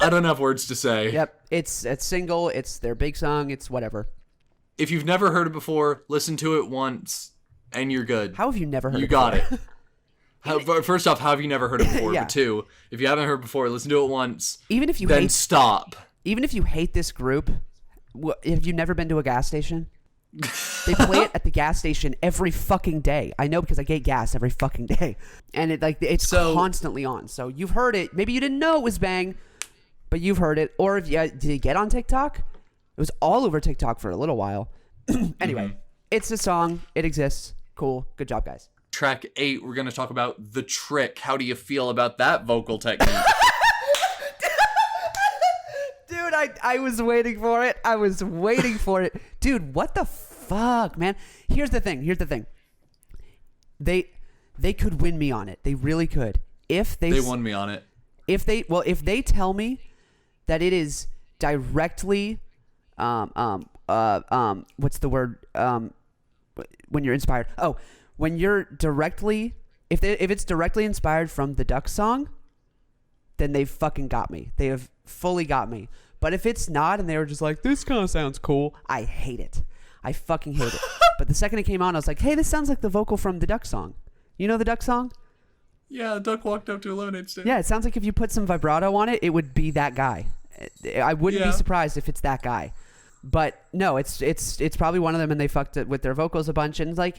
I don't have words to say. Yep, it's single, it's their big song, it's whatever. If you've never heard it before, listen to it once. And you're good. How have you never heard it before? You got it. First off, how have you never heard it before? But two, if you haven't heard it before, listen to it once. Even if you then stop. Even if you hate this group, have you never been to a gas station? They play it at the gas station every fucking day. I know, because I get gas every fucking day. And it's constantly on. So you've heard it. Maybe you didn't know it was Bang, but you've heard it. Or did it get on TikTok? It was all over TikTok for a little while. Anyway, it's a song. It exists. Cool. Good job, guys. Track 8, we're going to talk about The Trick. How do you feel about that vocal technique? Dude, I was waiting for it. Dude, what the fuck, man? Here's the thing. They could win me on it. They really could. If they won me on it. If they tell me that it is directly what's the word? When you're inspired. Oh, when you're directly, if it's directly inspired from the Duck song, then they've fucking got me. They have fully got me. But if it's not, and they were just like, this kind of sounds cool, I hate it. I fucking hate it. But the second it came on, I was like, hey, this sounds like the vocal from the Duck song. You know the Duck song? Yeah, Duck walked up to a lemonade stand. Yeah, it sounds like if you put some vibrato on it, it would be that guy. I wouldn't be surprised if it's that guy. But no, it's probably one of them, and they fucked it with their vocals a bunch, and like,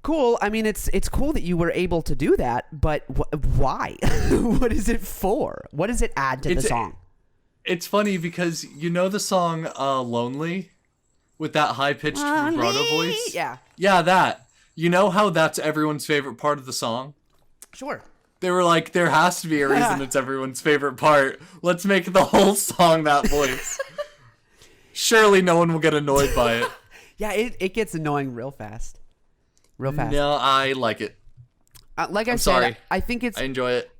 cool. I mean, it's cool that you were able to do that, but why? What is it for? What does it add to the song? It's funny because you know the song "Lonely" with that high-pitched vibrato voice. Yeah, that. You know how that's everyone's favorite part of the song? Sure. They were like, there has to be a reason it's everyone's favorite part. Let's make the whole song that voice. Surely no one will get annoyed by it. Yeah, it gets annoying real fast. No, I like it. Like I said, sorry. I think I enjoy it.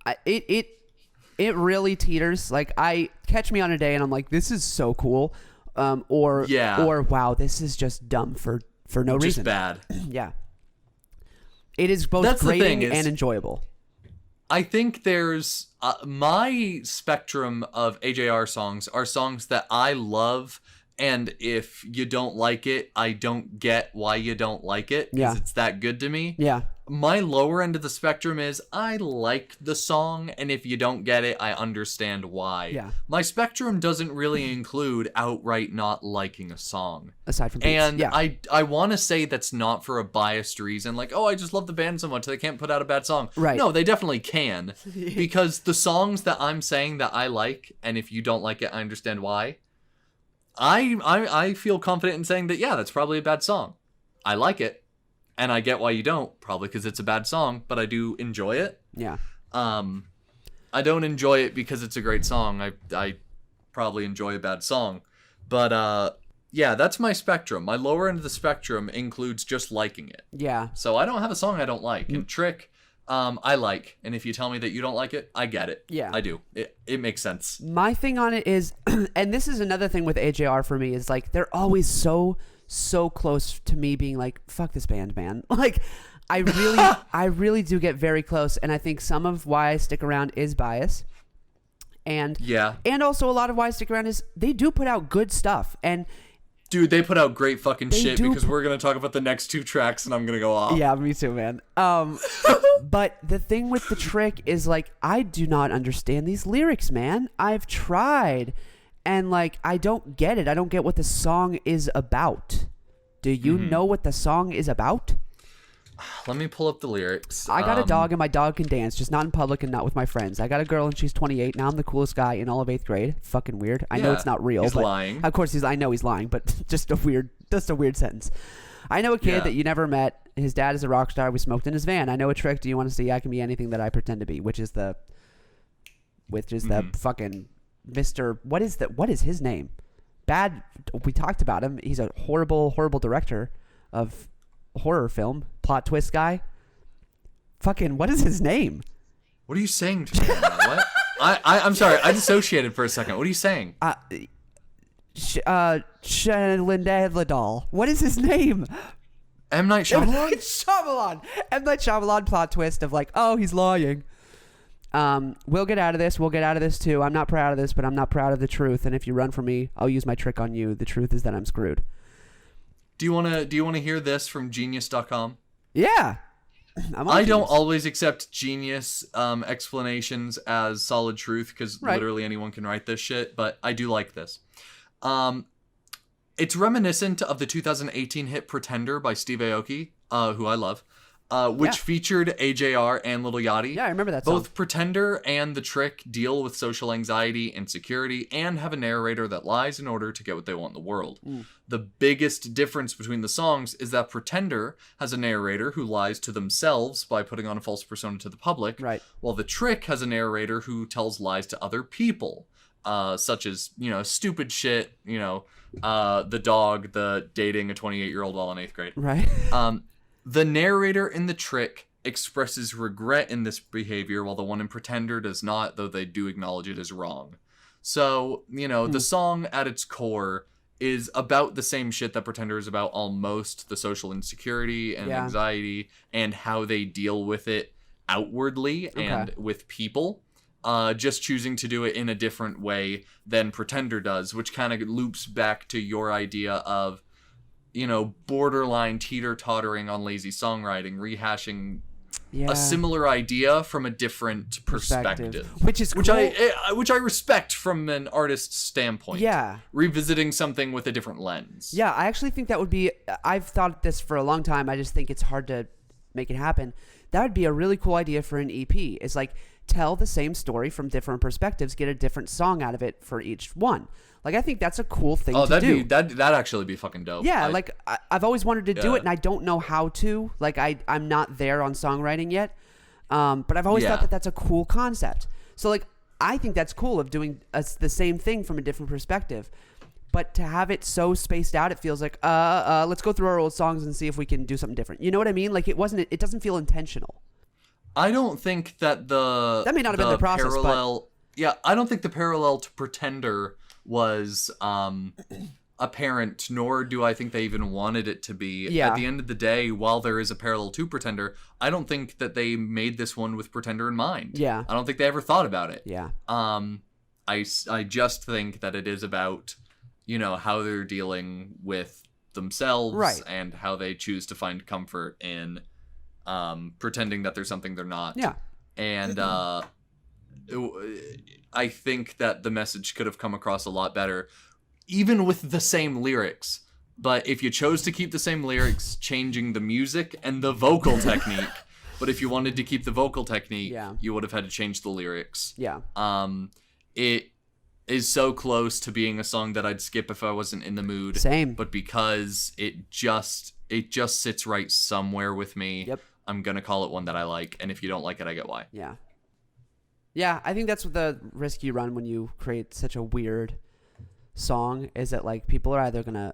It really teeters. Like, I catch me on a day and I'm like, this is so cool. Or wow, this is just dumb for no reason. Just bad. Yeah. It is both grating and enjoyable. I think there's my spectrum of AJR songs are songs that I love, and if you don't like it, I don't get why you don't like it, because it's that good to me. Yeah. My lower end of the spectrum is I like the song, and if you don't get it, I understand why. Yeah. My spectrum doesn't really include outright not liking a song. Aside from beats. And yeah. I want to say that's not for a biased reason, like, oh, I just love the band so much they can't put out a bad song. Right. No, they definitely can, because the songs that I'm saying that I like, and if you don't like it, I understand why. I feel confident in saying that, yeah, that's probably a bad song. I like it. And I get why you don't, probably because it's a bad song, but I do enjoy it. Yeah. I don't enjoy it because it's a great song. I probably enjoy a bad song. But yeah, that's my spectrum. My lower end of the spectrum includes just liking it. Yeah. So I don't have a song I don't like. And Trick, I like. And if you tell me that you don't like it, I get it. Yeah. I do. It makes sense. My thing on it is, and this is another thing with AJR for me, is like they're always so close to me being like, fuck this band, man. Like, I really do get very close, and I think some of why I stick around is bias. And yeah. And also a lot of why I stick around is they do put out good stuff. And dude, they put out great fucking shit do because we're going to talk about the next 2 tracks and I'm going to go off. yeah, me too, man. But the thing with the Trick is like, I do not understand these lyrics, man. I've tried. And, like, I don't get it. I don't get what the song is about. Do you know what the song is about? Let me pull up the lyrics. I got a dog, and my dog can dance, just not in public and not with my friends. I got a girl, and she's 28. Now I'm the coolest guy in all of 8th grade. Fucking weird. I know Yeah, it's not real. he's but lying. Of course, I know he's lying, but just a weird sentence. I know a kid Yeah. that you never met. His dad is a rock star. We smoked in his van. I know a Trick. Do you want to see? I can be anything that I pretend to be, which is the fucking... Mr. What is his name? Bad. We talked about him. He's a horrible director of horror film. Plot twist guy. Fucking, what is his name? What are you saying to me? What? I'm sorry. I dissociated for a second. What are you saying? Shyamalan. What is his name? M. Night Shyamalan? Shyamalan. M. Night Shyamalan plot twist of like, oh, he's lying. We'll get out of this. We'll get out of this too. I'm not proud of this, but I'm not proud of the truth. And if you run from me, I'll use my trick on you. The truth is that I'm screwed. Do you wanna hear this from Genius.com? Yeah. I don't always accept Genius explanations as solid truth because literally anyone can write this shit, but I do like this. It's reminiscent of the 2018 hit Pretender by Steve Aoki, who I love. Which featured AJR and Lil Yachty. Yeah, I remember that song. Both Pretender and The Trick deal with social anxiety, insecurity, and have a narrator that lies in order to get what they want in the world. The biggest difference between the songs is that Pretender has a narrator who lies to themselves by putting on a false persona to the public, while The Trick has a narrator who tells lies to other people, such as, stupid shit, the dog, the dating a 28-year-old while in 8th grade. Right. The narrator in The Trick expresses regret in this behavior, while the one in Pretender does not, though they do acknowledge it as wrong. So, the song at its core is about the same shit that Pretender is about almost, the social insecurity and anxiety and how they deal with it outwardly and with people. Just choosing to do it in a different way than Pretender does, which kind of loops back to your idea of borderline teeter-tottering on lazy songwriting, rehashing a similar idea from a different perspective. Which is cool. Which I respect from an artist's standpoint. Yeah. Revisiting something with a different lens. Yeah, I actually think that would be... I've thought this for a long time. I just think it's hard to make it happen. That would be a really cool idea for an EP. It's like, tell the same story from different perspectives, get a different song out of it for each one. Like, I think that's a cool thing to do. That'd actually be fucking dope. Yeah, I've always wanted to do it, and I don't know how to. Like, I'm not there on songwriting yet. But I've always thought that that's a cool concept. So, like, I think that's cool of doing the same thing from a different perspective. But to have it so spaced out, it feels like, let's go through our old songs and see if we can do something different. You know what I mean? Like, it doesn't feel intentional. I don't think that that may not have been the process, parallel, I don't think the parallel to Pretender was apparent, nor do I think they even wanted it to be. Yeah. At the end of the day, while there is a parallel to Pretender, I don't think that they made this one with Pretender in mind. Yeah. I don't think they ever thought about it. Yeah. I just think that it is about, how they're dealing with themselves and how they choose to find comfort in pretending that there's something they're not. Yeah. And I think that the message could have come across a lot better, even with the same lyrics. But if you chose to keep the same lyrics, changing the music and the vocal technique, but if you wanted to keep the vocal technique, you would have had to change the lyrics. Yeah. It is so close to being a song that I'd skip if I wasn't in the mood. Same. But because it just sits right somewhere with me, I'm going to call it one that I like. And if you don't like it, I get why. Yeah. Yeah, I think that's the risk you run when you create such a weird song, is that like people are either going to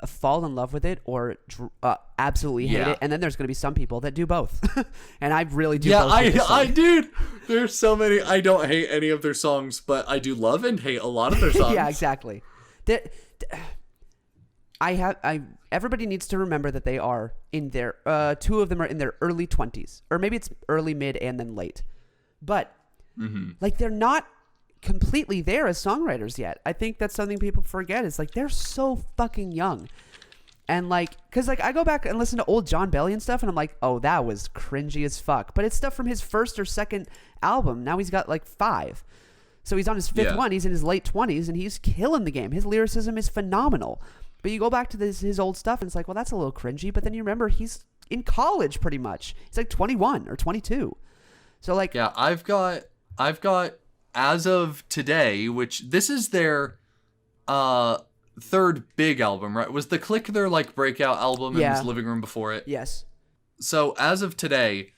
fall in love with it or absolutely hate it, and then there's going to be some people that do both. And I really do both. Dude, there's so many. I don't hate any of their songs, but I do love and hate a lot of their songs. Yeah, exactly. Everybody needs to remember that they are in their two of them are in their early 20s, or maybe it's early, mid, and then late, but like they're not completely there as songwriters yet. I think that's something people forget, is like they're so fucking young. And like, cause like I go back and listen to old John Bellion stuff and I'm like, oh, that was cringy as fuck, but it's stuff from his first or second album. Now he's got like 5, so he's on his 5th one. He's in his late 20s and he's killing the game. His lyricism is phenomenal. But you go back to his old stuff and it's like, well, that's a little cringy, but then you remember he's in college pretty much. He's like 21 or 22. So like, yeah, I've got as of today, which this is their 3rd big album, right? Was The Click their like breakout album and was Living Room before it? Yes. So as of today,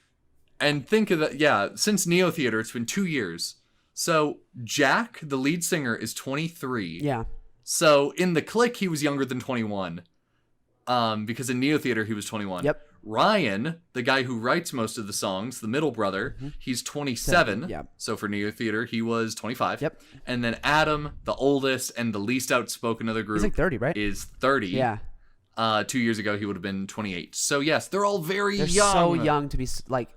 and think of that, since Neo Theater, it's been 2 years. So Jack, the lead singer, is 23. Yeah. So in The Click, he was younger than 21. Because in Neo Theater, he was 21. Yep. Ryan, the guy who writes most of the songs, the middle brother, he's 27. Yep. So for Neo Theater, he was 25. Yep. And then Adam, the oldest and the least outspoken of the group, he's like 30, right? is 30. Yeah. 2 years ago, he would have been 28. So yes, they're all they're young. So young to be like,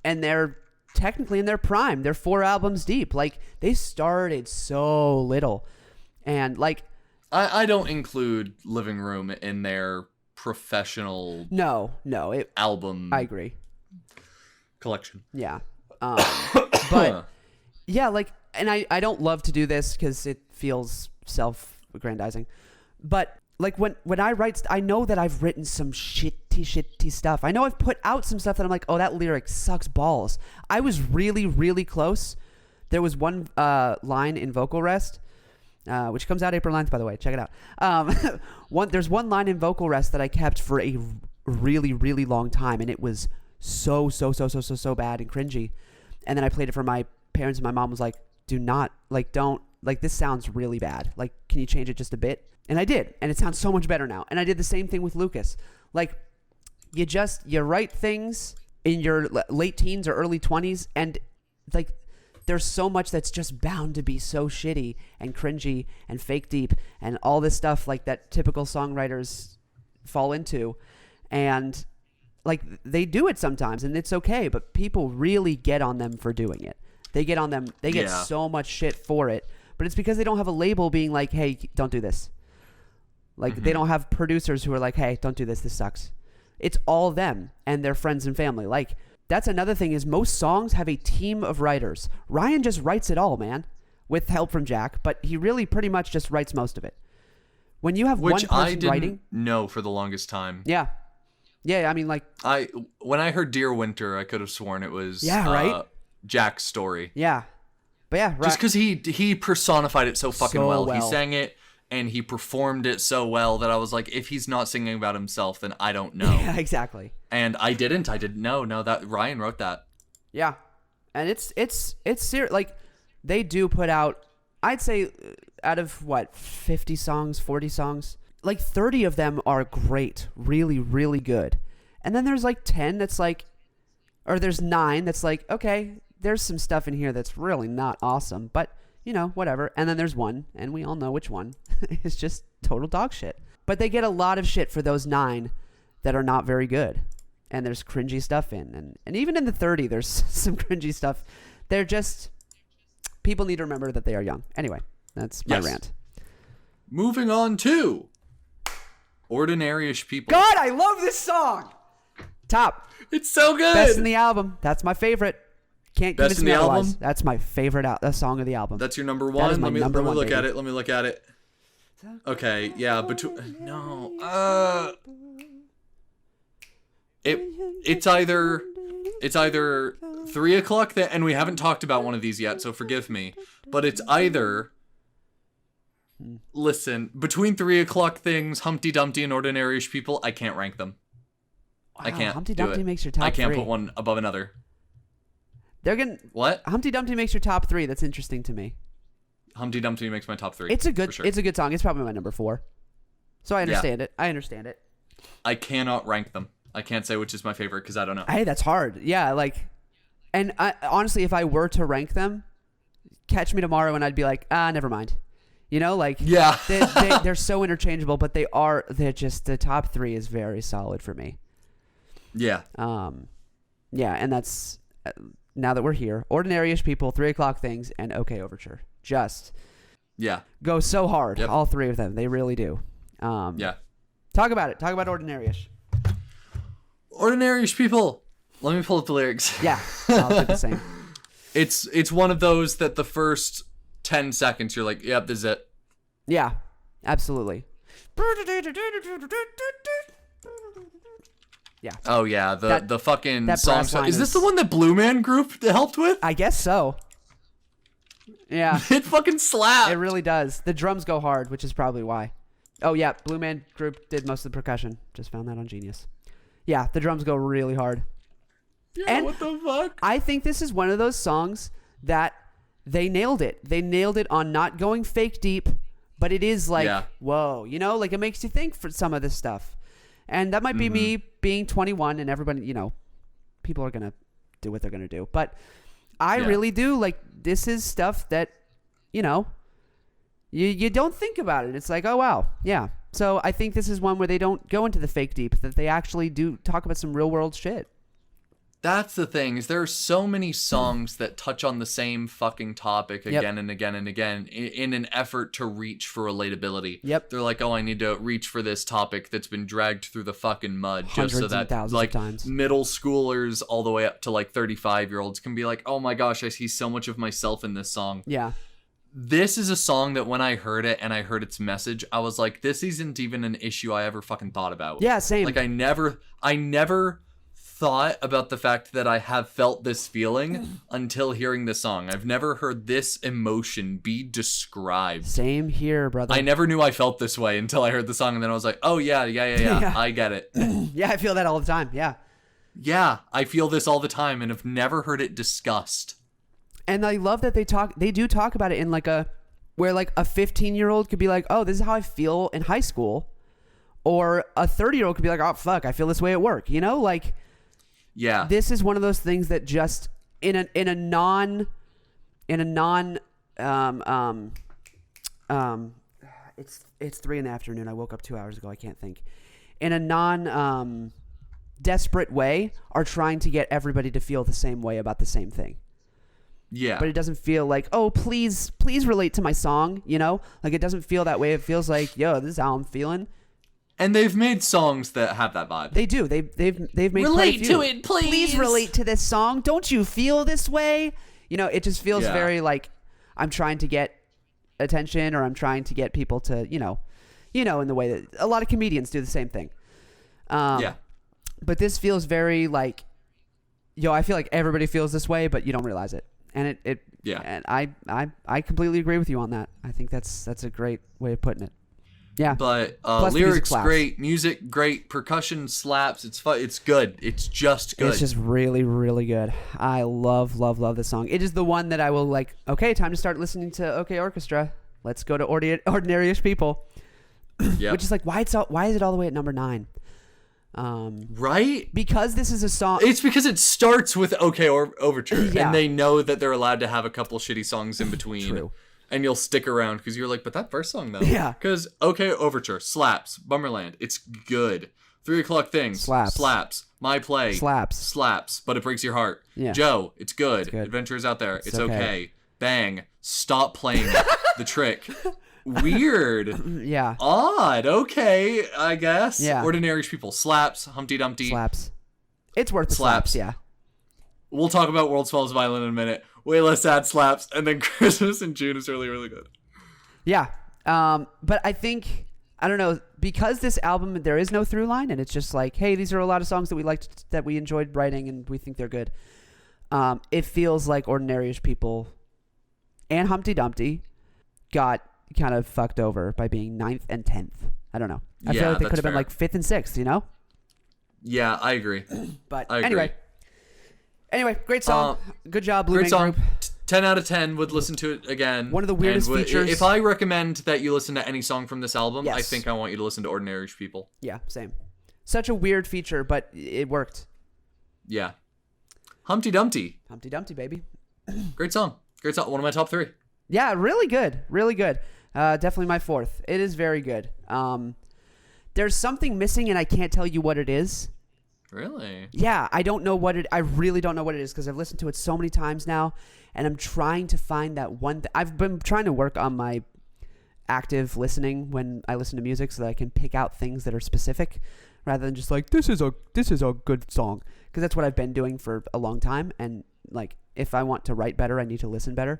and they're technically in their prime. They're 4 albums deep. Like they started so little, and like I don't include Living Room in their professional album. I agree. Collection. Yeah. But yeah, like, and I don't love to do this because it feels self-aggrandizing, but like when I write, I know that I've written some shitty stuff. I know I've put out some stuff that I'm like, oh, that lyric sucks balls. I was really, really close. There was one line in Vocal Rest, which comes out April 9th, by the way. Check it out. There's one line in Vocal Rest that I kept for a really, really long time, and it was so bad and cringy. And then I played it for my parents, and my mom was like, this sounds really bad. Like, can you change it just a bit? And I did, and it sounds so much better now. And I did the same thing with Lucas. Like, you write things in your late teens or early 20s, and like, there's so much that's just bound to be so shitty and cringy and fake deep and all this stuff like that typical songwriters fall into. And like they do it sometimes and it's okay, but people really get on them for doing it. They get on them. They get so much shit for it, but it's because they don't have a label being like, hey, don't do this. Like they don't have producers who are like, hey, don't do this. This sucks. It's all them and their friends and family. Like, that's another thing is most songs have a team of writers. Ryan just writes it all, man, with help from Jack, but he really pretty much just writes most of it. When you have one person I didn't writing, know for the longest time. Yeah. I mean, like when I heard Dear Winter, I could have sworn it was right? Jack's story. Yeah, but yeah, right. Just because he personified it so fucking well. He sang it and he performed it so well that I was like, if he's not singing about himself, then I don't know. Yeah, exactly. And I didn't know. No, that Ryan wrote that. Yeah, and it's serious. Like they do put out, I'd say, out of what 50 songs, 40 songs, like 30 of them are great, really, really good. And then there's like 10 that's like, or there's 9 that's like, okay, there's some stuff in here that's really not awesome, but you know, whatever. And then there's one, and we all know which one is just total dog shit. But they get a lot of shit for those 9 that are not very good. And there's cringy stuff in. And even in the 30, there's some cringy stuff. They're just, people need to remember that they are young. Anyway, that's my rant. Moving on to Ordinary-ish People. God, I love this song. Top. It's so good. Best in the album. That's my favorite. Can't Best convince in me the otherwise. album? That's my favorite song of the album. That's your number That one. is my number one, look baby. at it. Let me look at it. Okay, yeah, it's either 3 o'clock and we haven't talked about one of these yet, so forgive me. But it's either between 3 o'clock things, Humpty Dumpty, and Ordinary-ish People, I can't rank them. I Wow, can't. Humpty do Dumpty it. makes your top I can't three. put one above another. They're gonna What? Humpty Dumpty makes your top 3. That's interesting to me. Humpty Dumpty makes my top 3. It's a good. for sure. It's a good song. It's probably my number 4. So I understand it. I understand it. I cannot rank them. I can't say which is my favorite because I don't know. Hey, that's hard. Yeah, and honestly, if I were to rank them, catch me tomorrow and I'd be like, never mind. Yeah. they're so interchangeable, but they're just the top 3 is very solid for me. Yeah. Yeah, and that's now that we're here, Ordinary-ish People, 3 o'clock things, and OK Overture. Just go so hard. Yep. All 3 of them, they really do. Yeah. Talk about it. Talk about Ordinary-ish. Ordinary-ish People. Let me pull up the lyrics. Yeah, I'll do the same. It's one of those that the first 10 seconds you're like, yep, this is it. Yeah, absolutely. Yeah. Oh yeah, the fucking that song. brass line Is this is- the one that Blue Man Group helped with? I guess so. Yeah, It fucking slaps. it really does. The drums go hard, which is probably why. Oh yeah, Blue Man Group did most of the percussion. Just found that on Genius. Yeah, the drums go really hard. Yeah, and what the fuck? I think this is one of those songs that they nailed it. They nailed it on not going fake deep, but it is like, whoa, it makes you think for some of this stuff. And that might be me being 21 and everybody, people are going to do what they're going to do. But I really do, this is stuff that, you don't think about it. It's like, oh, wow. Yeah. So I think this is one where they don't go into the fake deep, that they actually do talk about some real world shit. That's the thing, is there are so many songs that touch on the same fucking topic again and again and again in an effort to reach for relatability. Yep. They're like, oh, I need to reach for this topic that's been dragged through the fucking mud Hundreds just so and that thousands of times. middle schoolers all the way up to 35-year-olds can be like, oh my gosh, I see so much of myself in this song. Yeah. This is a song that when I heard it and I heard its message, I was like, this isn't even an issue I ever fucking thought about. Yeah, same. I never thought about the fact that I have felt this feeling until hearing this song. I've never heard this emotion be described. Same here, brother. I never knew I felt this way until I heard the song, and then I was like, oh yeah, I get it. Yeah, I feel that all the time. Yeah. Yeah, I feel this all the time and have never heard it discussed. And I love that they do talk about it in where a 15-year-old could be like, oh, this is how I feel in high school. Or a 30-year-old could be like, oh, fuck, I feel this way at work. Yeah. This is one of those things that just in a non it's 3 p.m. I woke up 2 hours ago. I can't think. In a non desperate way are trying to get everybody to feel the same way about the same thing. Yeah. But it doesn't feel like, oh, please relate to my song, It doesn't feel that way. It feels like, yo, this is how I'm feeling. And they've made songs that have that vibe. They do. They've made relate to it, please. Please relate to this song. Don't you feel this way? It just feels very like I'm trying to get attention, or I'm trying to get people to, in the way that a lot of comedians do the same thing. Yeah. But this feels very like, I feel like everybody feels this way, but you don't realize it. And and I completely agree with you on that. I think that's a great way of putting it. Yeah. But Plus the music lyrics slaps. great, music great, percussion slaps. It's fun. It's good. It's just good. It's just really, really good. I love this song. It is the one that I will like, okay, time to start listening to OK Orchestra. Let's go to Ordinary-ish People. Yep. Which is like, why is it all the way at number 9? Right? Because this is a song. It's because it starts with OK Overture, Yeah. and they know that they're allowed to have a couple shitty songs in between. True. And you'll stick around because you're like, but that first song though. Yeah. Because OK Overture slaps. Bummerland, it's good. 3 o'clock things slaps. My play slaps. But it breaks your heart. Yeah. Joe, it's good. good. Adventures out there. It's okay. okay. Bang. Stop playing the trick. Weird. It's worth the slaps. Yeah. We'll talk about World's Smallest Violin in a minute. Way less sad slaps, and then Christmas in June is really, really good. Yeah. But I think, I don't know, because this album, there is no through line, and it's just like, hey, these are a lot of songs that we liked, that we enjoyed writing, and we think they're good. It feels like Ordinary-ish People and Humpty Dumpty got kind of fucked over by being 9th and 10th. I don't know. I feel like they could have been like 5th and 6th, you know? Yeah, I agree. But I agree. Anyway, great song. Good job, Blue Great Man song. Group. 10 out of 10 would listen to it again. One of the weirdest features. If I recommend that you listen to any song from this album, Yes. I think I want you to listen to Ordinary People. Yeah, same. Such a weird feature, but it worked. Yeah. Humpty Dumpty. Humpty Dumpty, baby. Great song. Great song. One of my top 3. Yeah, really good. Really good. Definitely my 4th. It is very good. There's something missing, and I can't tell you what it is. Really? Yeah, I really don't know what it is, because I've listened to it so many times now, and I'm trying to find that one I've been trying to work on my active listening when I listen to music, so that I can pick out things that are specific rather than just like, this is a good song, because that's what I've been doing for a long time, and like, if I want to write better, I need to listen better.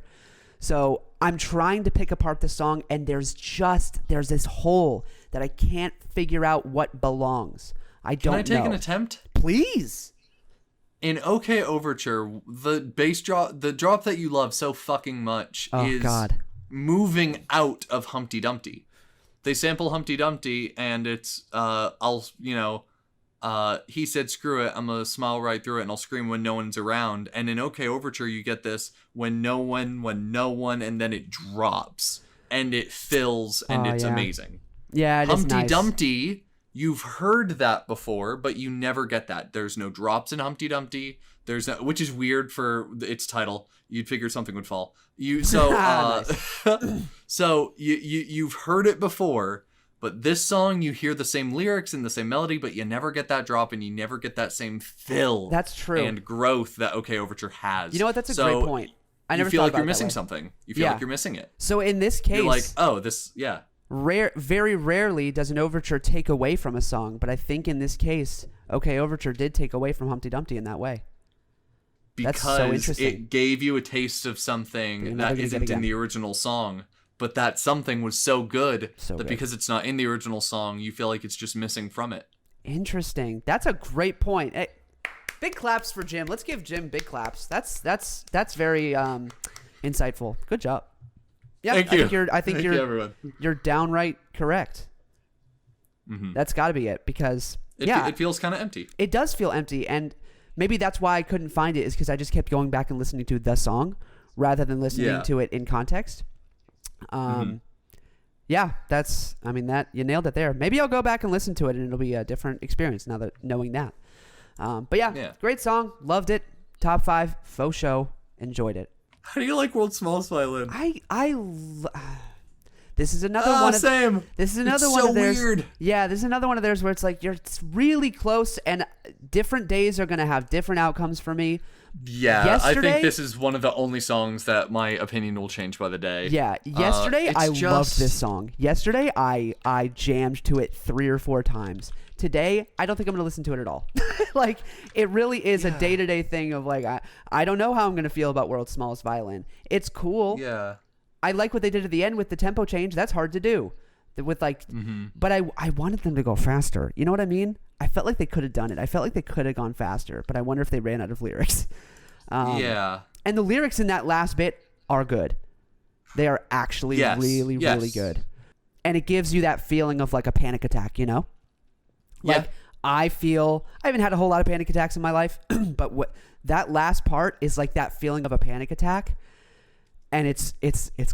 So I'm trying to pick apart the song, and there's this hole that I can't figure out what belongs. I don't know. Can I take an attempt? Please. In OK Overture, the bass drop, the drop that you love so fucking much is moving out of Humpty Dumpty. They sample Humpty Dumpty, and it's he said screw it, I'm gonna smile right through it, and I'll scream when no one's around. And in OK Overture, you get this when no one, and then it drops and it fills, and it's amazing. Yeah, it is nice. Humpty Dumpty. You've heard that before, but you never get that. There's no drops in Humpty Dumpty. Which is weird for its title. You'd figure something would fall. So you've heard it before, but this song you hear the same lyrics and the same melody, but you never get that drop, and you never get that same fill. That's true. And growth that OK Overture has. You know what? That's a great point. I never feel thought like about you're it missing that way. something. You feel like you're missing it. So in this case, you're like, oh, this, yeah. Very rarely does an overture take away from a song, but I think in this case, OK Overture did take away from Humpty Dumpty in that way. Because That's so interesting. It gave you a taste of something that isn't in the original song, but that something was so good that because it's not in the original song, you feel like it's just missing from it. Interesting. That's a great point. Hey, big claps for Jim. Let's give Jim big claps. That's very insightful. Good job. Yeah, Thank you. I think you're downright correct. Mm-hmm. That's got to be it, because it feels kind of empty. It does feel empty, and maybe that's why I couldn't find it, is because I just kept going back and listening to the song rather than listening to it in context. Yeah, that you nailed it there. Maybe I'll go back and listen to it, and it'll be a different experience now that knowing that. But yeah, great song, loved it. Top 5, faux show, enjoyed it. How do you like World's Smallest Violin? This is another one. Same. This is another one of theirs. Weird. Yeah, this is another one of theirs where it's like it's really close, and different days are gonna have different outcomes for me. Yeah, I think this is one of the only songs that my opinion will change by the day. Yeah, yesterday I loved this song. Yesterday I jammed to it 3 or 4 times. Today, I don't think I'm going to listen to it at all. Like, it really is a day-to-day thing of, like, I don't know how I'm going to feel about World's Smallest Violin. It's cool. Yeah. I like what they did at the end with the tempo change. That's hard to do. With, like, but I wanted them to go faster. You know what I mean? I felt like they could have done it. I felt like they could have gone faster, but I wonder if they ran out of lyrics. Yeah. And the lyrics in that last bit are good. They are actually really good. And it gives you that feeling of, like, a panic attack, you know? Like, I haven't had a whole lot of panic attacks in my life, but that last part is like that feeling of a panic attack, and it's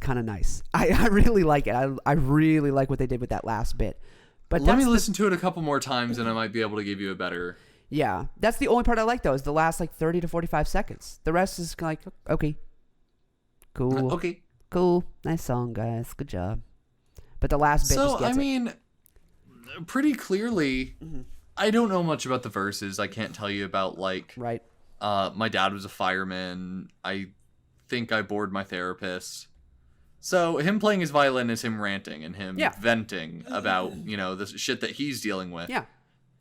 kind of nice. I really like it. I really like what they did with that last bit. But let me listen to it a couple more times, and I might be able to give you a better. Yeah, that's the only part I like, though, is the last like 30 to 45 seconds. The rest is like, okay, cool, cool, nice song, guys, good job. But the last bit just gets it. Pretty clearly, I don't know much about the verses. I can't tell you about, like, my dad was a fireman. I think I bored my therapist. So him playing his violin is him ranting and him venting about, the shit that he's dealing with. Yeah.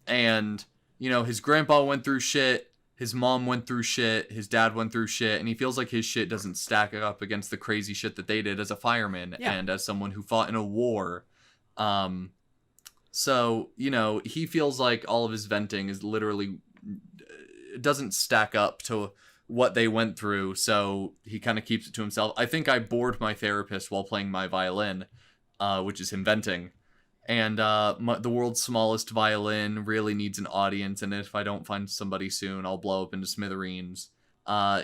And his grandpa went through shit, his mom went through shit, his dad went through shit, and he feels like his shit doesn't stack up against the crazy shit that they did as a fireman and as someone who fought in a war. So, he feels like all of his venting is literally, it doesn't stack up to what they went through, so he kind of keeps it to himself. I think I bored my therapist while playing my violin, which is him venting. And the world's smallest violin really needs an audience, and if I don't find somebody soon, I'll blow up into smithereens.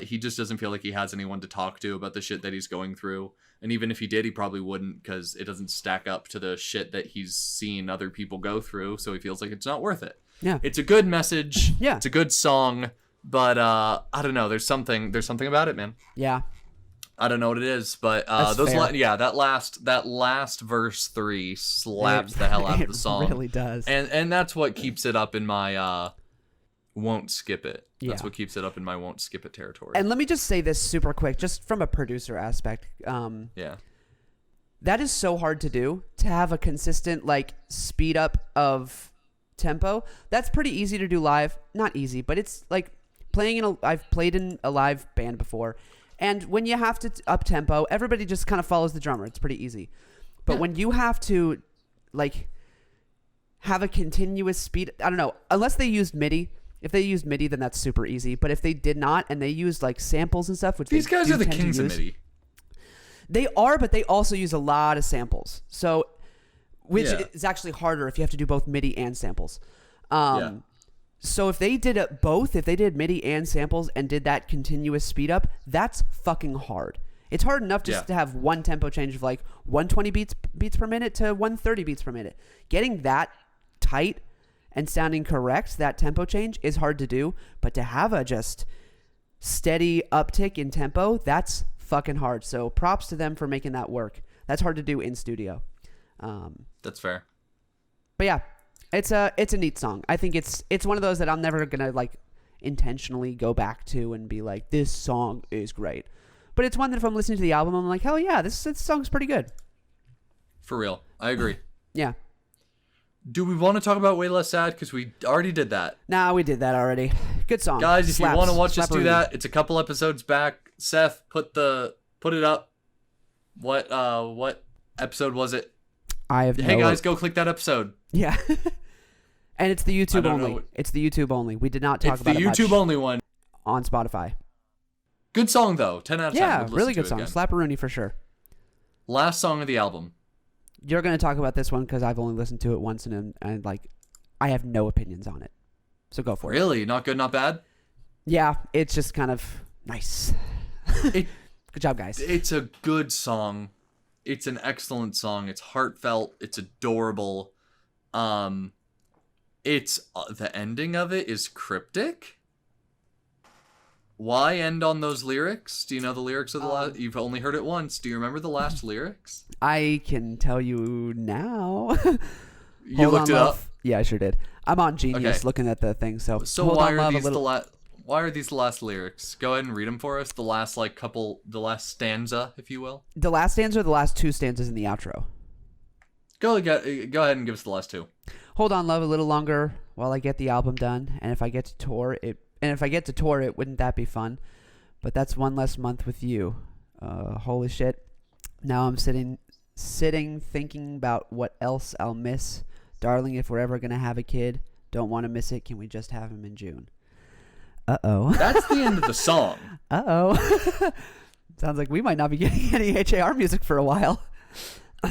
He just doesn't feel like he has anyone to talk to about the shit that he's going through. And even if he did, he probably wouldn't, because it doesn't stack up to the shit that he's seen other people go through, so he feels like it's not worth it. Yeah. It's a good message. Yeah. It's a good song, but I don't know. There's something about it, man. Yeah. I don't know what it is, but that last verse 3 slaps the hell out of the song. It really does. And that's what keeps it up in my won't skip it. That's Yeah. what keeps it up in my won't skip it territory. And let me just say this super quick, just from a producer aspect. Yeah. That is so hard to do, to have a consistent speed up of tempo. That's pretty easy to do live. Not easy, but it's like I've played in a live band before. And when you have to up tempo, everybody just kind of follows the drummer. It's pretty easy. But when you have to have a continuous speed, I don't know, unless they used MIDI. If they used MIDI, then that's super easy. But if they did not, and they used samples and stuff, which these guys are the kings of MIDI. They are, but they also use a lot of samples. So, which is actually harder if you have to do both MIDI and samples. So if they did it both, if they did MIDI and samples and did that continuous speed up, that's fucking hard. It's hard enough just to have one tempo change of 120 beats per minute to 130 beats per minute. Getting that tight and sounding correct, that tempo change, is hard to do. But to have a just steady uptick in tempo, that's fucking hard. So props to them for making that work. That's hard to do in studio. That's fair. But yeah, it's a neat song. I think it's one of those that I'm never gonna intentionally go back to and be like, this song is great. But it's one that if I'm listening to the album, I'm like, hell yeah, this song's pretty good. For real. I agree. Yeah. Do we want to talk about Way Less Sad? Because we already did that. Nah, we did that already. Good song. Guys, if you want to watch us do Slapperoo. that, it's a couple episodes back. Seth, put it up. What episode was it? Hey guys, go click that episode. Yeah. And it's the YouTube only. It's the YouTube only. We did not talk about it much. It's the YouTube only one. On Spotify. Good song though. 10 out of 10. Yeah, really good song. Slapperoonie for sure. Last song of the album. You're going to talk about this one because I've only listened to it once and I have no opinions on it. So go for it. Really? Not good, not bad? Yeah, it's just kind of nice. Good job, guys. It's a good song. It's an excellent song. It's heartfelt. It's adorable. It's the ending of it is cryptic. Why end on those lyrics? Do you know the lyrics of the last? You've only heard it once. Do you remember the last lyrics? I can tell you now. You looked it up? Yeah, I sure did. I'm on Genius looking at the thing. So why are these the last lyrics? Go ahead and read them for us. The last the last stanza, if you will. The last stanza or the last two stanzas in the outro? Go ahead and give us the last two. Hold on, love, a little longer while I get the album done, and if I get to tour it, wouldn't that be fun? But that's one less month with you. Holy shit! Now I'm sitting thinking about what else I'll miss, darling. If we're ever gonna have a kid, don't want to miss it. Can we just have him in June? Uh-oh. That's the end of the song. Uh-oh. Sounds like we might not be getting any AJR music for a while.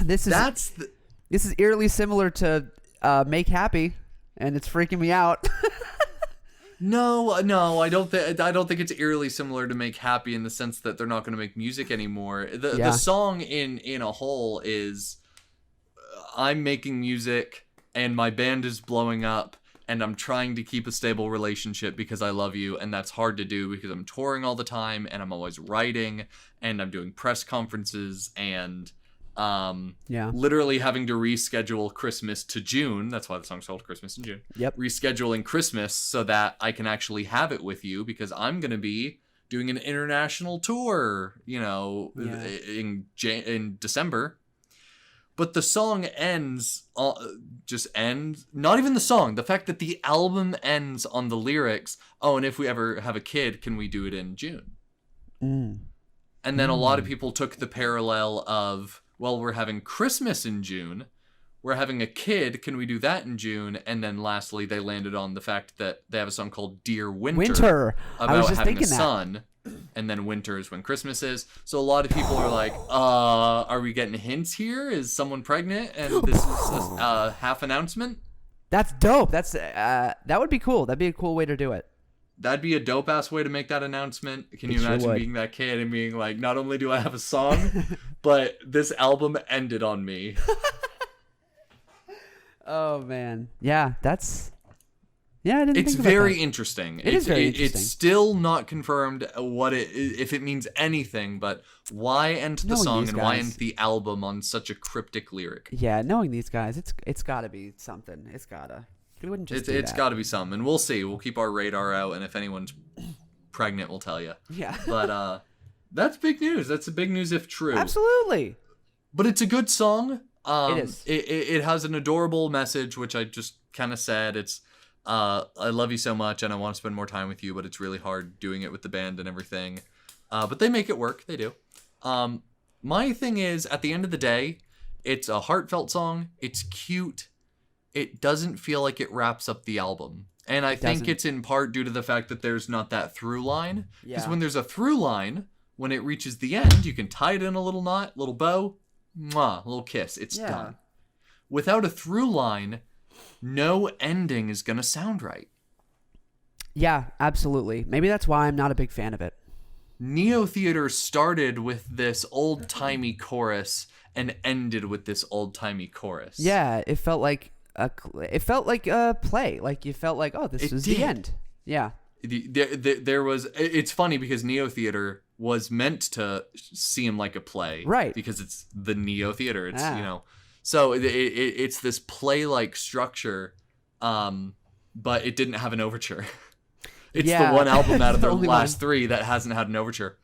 This is eerily similar to Make Happy, and it's freaking me out. No, I don't think it's eerily similar to Make Happy in the sense that they're not going to make music anymore. The song in a whole is I'm making music and my band is blowing up and I'm trying to keep a stable relationship because I love you, and that's hard to do because I'm touring all the time and I'm always writing and I'm doing press conferences and literally having to reschedule Christmas to June. That's why the song's called Christmas in June. Yep. Rescheduling Christmas so that I can actually have it with you because I'm going to be doing an international tour, in December. But the song ends, not even the song, the fact that the album ends on the lyrics, oh, and if we ever have a kid, can we do it in June? And then a lot of people took the parallel of, well, we're having Christmas in June, we're having a kid, can we do that in June? And then lastly, they landed on the fact that they have a song called Dear Winter. I was about just having a thinking that. son. And then winter is when Christmas is. So a lot of people are like, are we getting hints here? Is someone pregnant? And this is a half announcement? That's dope. That would be cool. That'd be a cool way to do it. That'd be a dope-ass way to make that announcement. Can you It sure imagine would. being that kid and being like, not only do I have a song, but this album ended on me. Oh man. Yeah, I didn't It's think about very that. interesting. It is very interesting. It's still not confirmed if it means anything, but why end the Knowing song these and why guys. end the album on such a cryptic lyric? Yeah, knowing these guys, it's got to be something. It's gotta. It wouldn't just. It's got to be something, and we'll see. We'll keep our radar out, and if anyone's pregnant, we'll tell you. Yeah. But that's big news. That's a big news if true. Absolutely. But it's a good song. It is. It has an adorable message, which I just kind of said. It's I love you so much, and I want to spend more time with you, but it's really hard doing it with the band and everything. But they make it work. They do. My thing is, at the end of the day, it's a heartfelt song. It's cute. It doesn't feel like it wraps up the album. And I think doesn't. it's in part due to the fact that there's not that through line. Because Yeah. when there's a through line, when it reaches the end, you can tie it in a little knot, little bow, mwah, little kiss. It's Yeah. done. Without a through line, no ending is going to sound right. Yeah, absolutely. Maybe that's why I'm not a big fan of it. Neo Theater started with this old-timey chorus and ended with this old-timey chorus. Yeah, it felt like a play. Like you felt like, oh, this is did. the end. Yeah. There was. It's funny because Neo Theater was meant to seem like a play, Right. Because it's the Neo Theater. It's Ah. so it's this play-like structure, but it didn't have an overture. It's Yeah. the one album out of The the only last one. three that hasn't had an overture.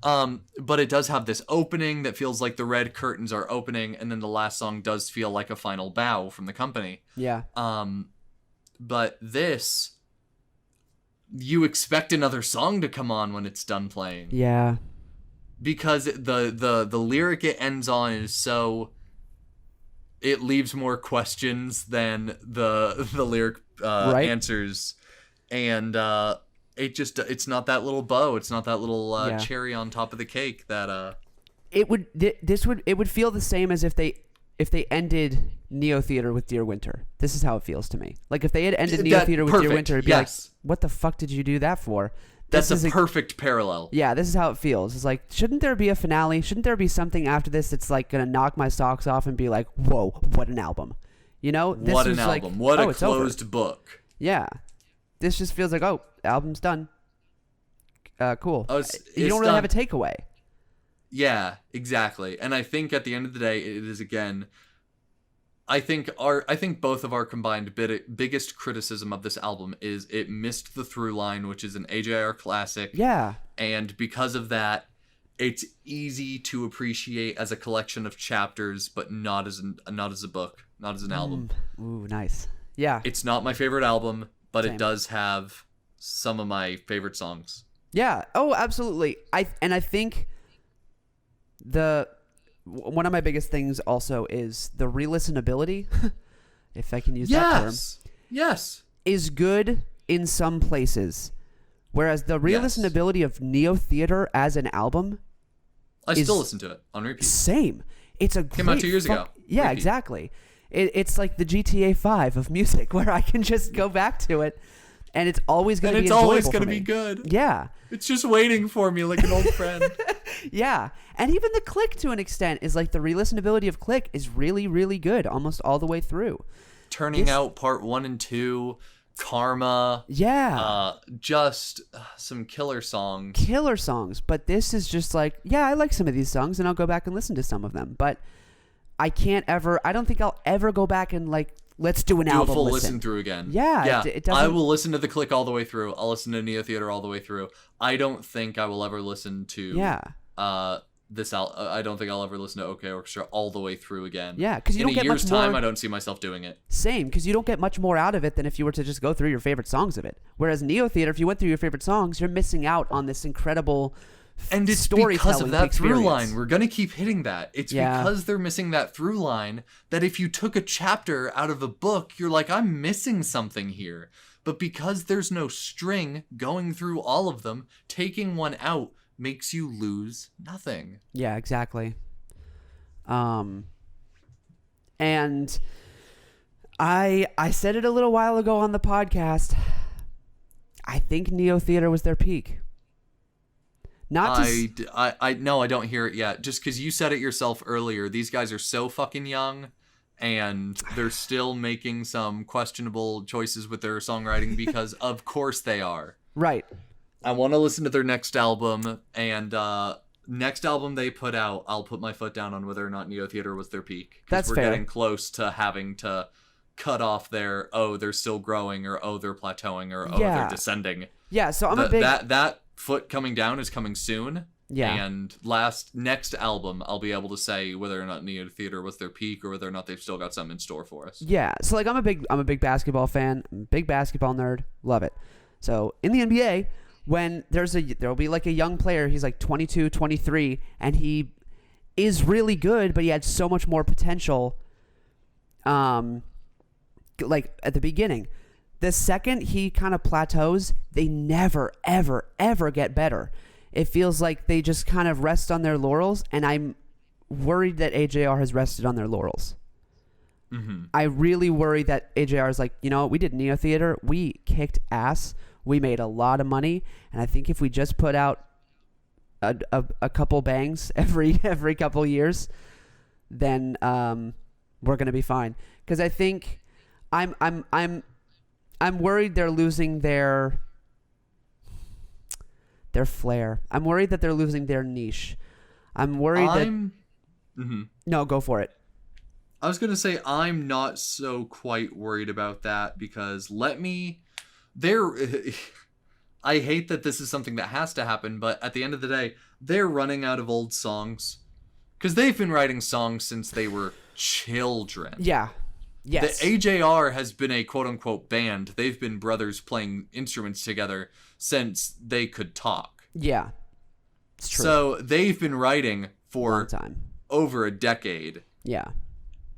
But it does have this opening that feels like the red curtains are opening, and then the last song does feel like a final bow from the company. Yeah. But this, you expect another song to come on when it's done playing. Yeah. Because the lyric it ends on is so, it leaves more questions than the lyric Right. answers, and it's not that little bow, it's not that little Yeah. cherry on top of the cake that It would feel the same as if they ended Neo Theater with Dear Winter. This is how it feels to me. Like if they had ended Neo Theater with Dear perfect, Winter, it'd be yes. like, what the fuck did you do that for? that's This a is perfect parallel. Yeah, this is how it feels. It's like, shouldn't there be a finale? Shouldn't there be something after this that's like gonna knock my socks off and be like, whoa, what an album? You know? This What an was like, album. What oh, a it's over. closed book. Yeah. This just feels like, oh, album's done. Cool. Oh, You it's don't really have a done. takeaway. Yeah, exactly. And I think at the end of the day, it is again. I think both of our combined biggest criticism of this album is it missed the through line, which is an AJR classic. Yeah. And because of that, it's easy to appreciate as a collection of chapters, but not as a book, not as an album. Ooh, nice. Yeah. It's not my favorite album, but Same. it does have some of my favorite songs. Yeah. Oh, absolutely. I think one of my biggest things also is the re-listenability, if I can use that term, Yes. is good in some places, whereas the re-listenability of Neo Theater as an album, I is- still listen to it on repeat. same. It's a Came out great 2 years ago. Yeah, Repeat. exactly. It's like the GTA 5 of music, where I can just go back to it, and it's always going And to be it's always going to be good. Yeah. It's just waiting for me like an old friend. Yeah, and even the Click to an extent is like the re-listenability of Click is really, really good almost all the way through. Turning Out Part 1 and 2, Karma, Yeah, just some killer songs. killer songs. But this is just like, yeah, I like some of these songs, and I'll go back and listen to some of them. But I don't think I'll ever go back and like, let's do an Do a album full listen. listen through again. Yeah, it doesn't. I will listen to the Click all the way through. I'll listen to Neo Theater all the way through. I don't think I will ever listen to Yeah. I don't think I'll ever listen to OK Orchestra all the way through again. Yeah, because you in don't get a year's much time, more. I don't see myself doing it. Same, because you don't get much more out of it than if you were to just go through your favorite songs of it. Whereas Neo Theater, if you went through your favorite songs, you're missing out on this incredible and it's because of that through line. We're gonna keep hitting that. It's because they're missing that through line that if you took a chapter out of a book, you're like, I'm missing something here. But because there's no string going through all of them, taking one out makes you lose nothing. Yeah, exactly. And I said it a little while ago on the podcast. I think Neo Theater was their peak. I don't hear it yet. Just because you said it yourself earlier. These guys are so fucking young, and they're still making some questionable choices with their songwriting because, of course, they are. Right. I want to listen to their next album, and next album they put out, I'll put my foot down on whether or not Neo Theater was their peak. That's we're fair. Getting close to having to cut off their, they're still growing, or they're plateauing, or they're descending. Yeah, so I'm a big... That foot coming down is coming soon. Yeah. And next album, I'll be able to say whether or not Neo Theater was their peak or wher or not they've still got something in store for us. Yeah. So like I'm a big basketball fan, I'm a big basketball nerd, love it. So in the NBA, when there'll be like a young player, he's like 22, 23, and he is really good, but he had so much more potential like at the beginning. The second he kind of plateaus, they never, ever, ever get better. It feels like they just kind of rest on their laurels, and I'm worried that AJR has rested on their laurels. Mm-hmm. I really worry that AJR is like, we did Neo Theater, we kicked ass, we made a lot of money, and I think if we just put out a couple bangs every couple years, then we're gonna be fine. Because I think I'm worried they're losing their flair. I'm worried that they're losing their niche. I'm worried that... Mm-hmm. No, go for it. I was going to say I'm not so quite worried about that because I hate that this is something that has to happen, but at the end of the day, they're running out of old songs because they've been writing songs since they were children. Yeah. Yes. The AJR has been a quote-unquote band. They've been brothers playing instruments together since they could talk. Yeah. It's true. So they've been writing for long time. Over a decade. Yeah.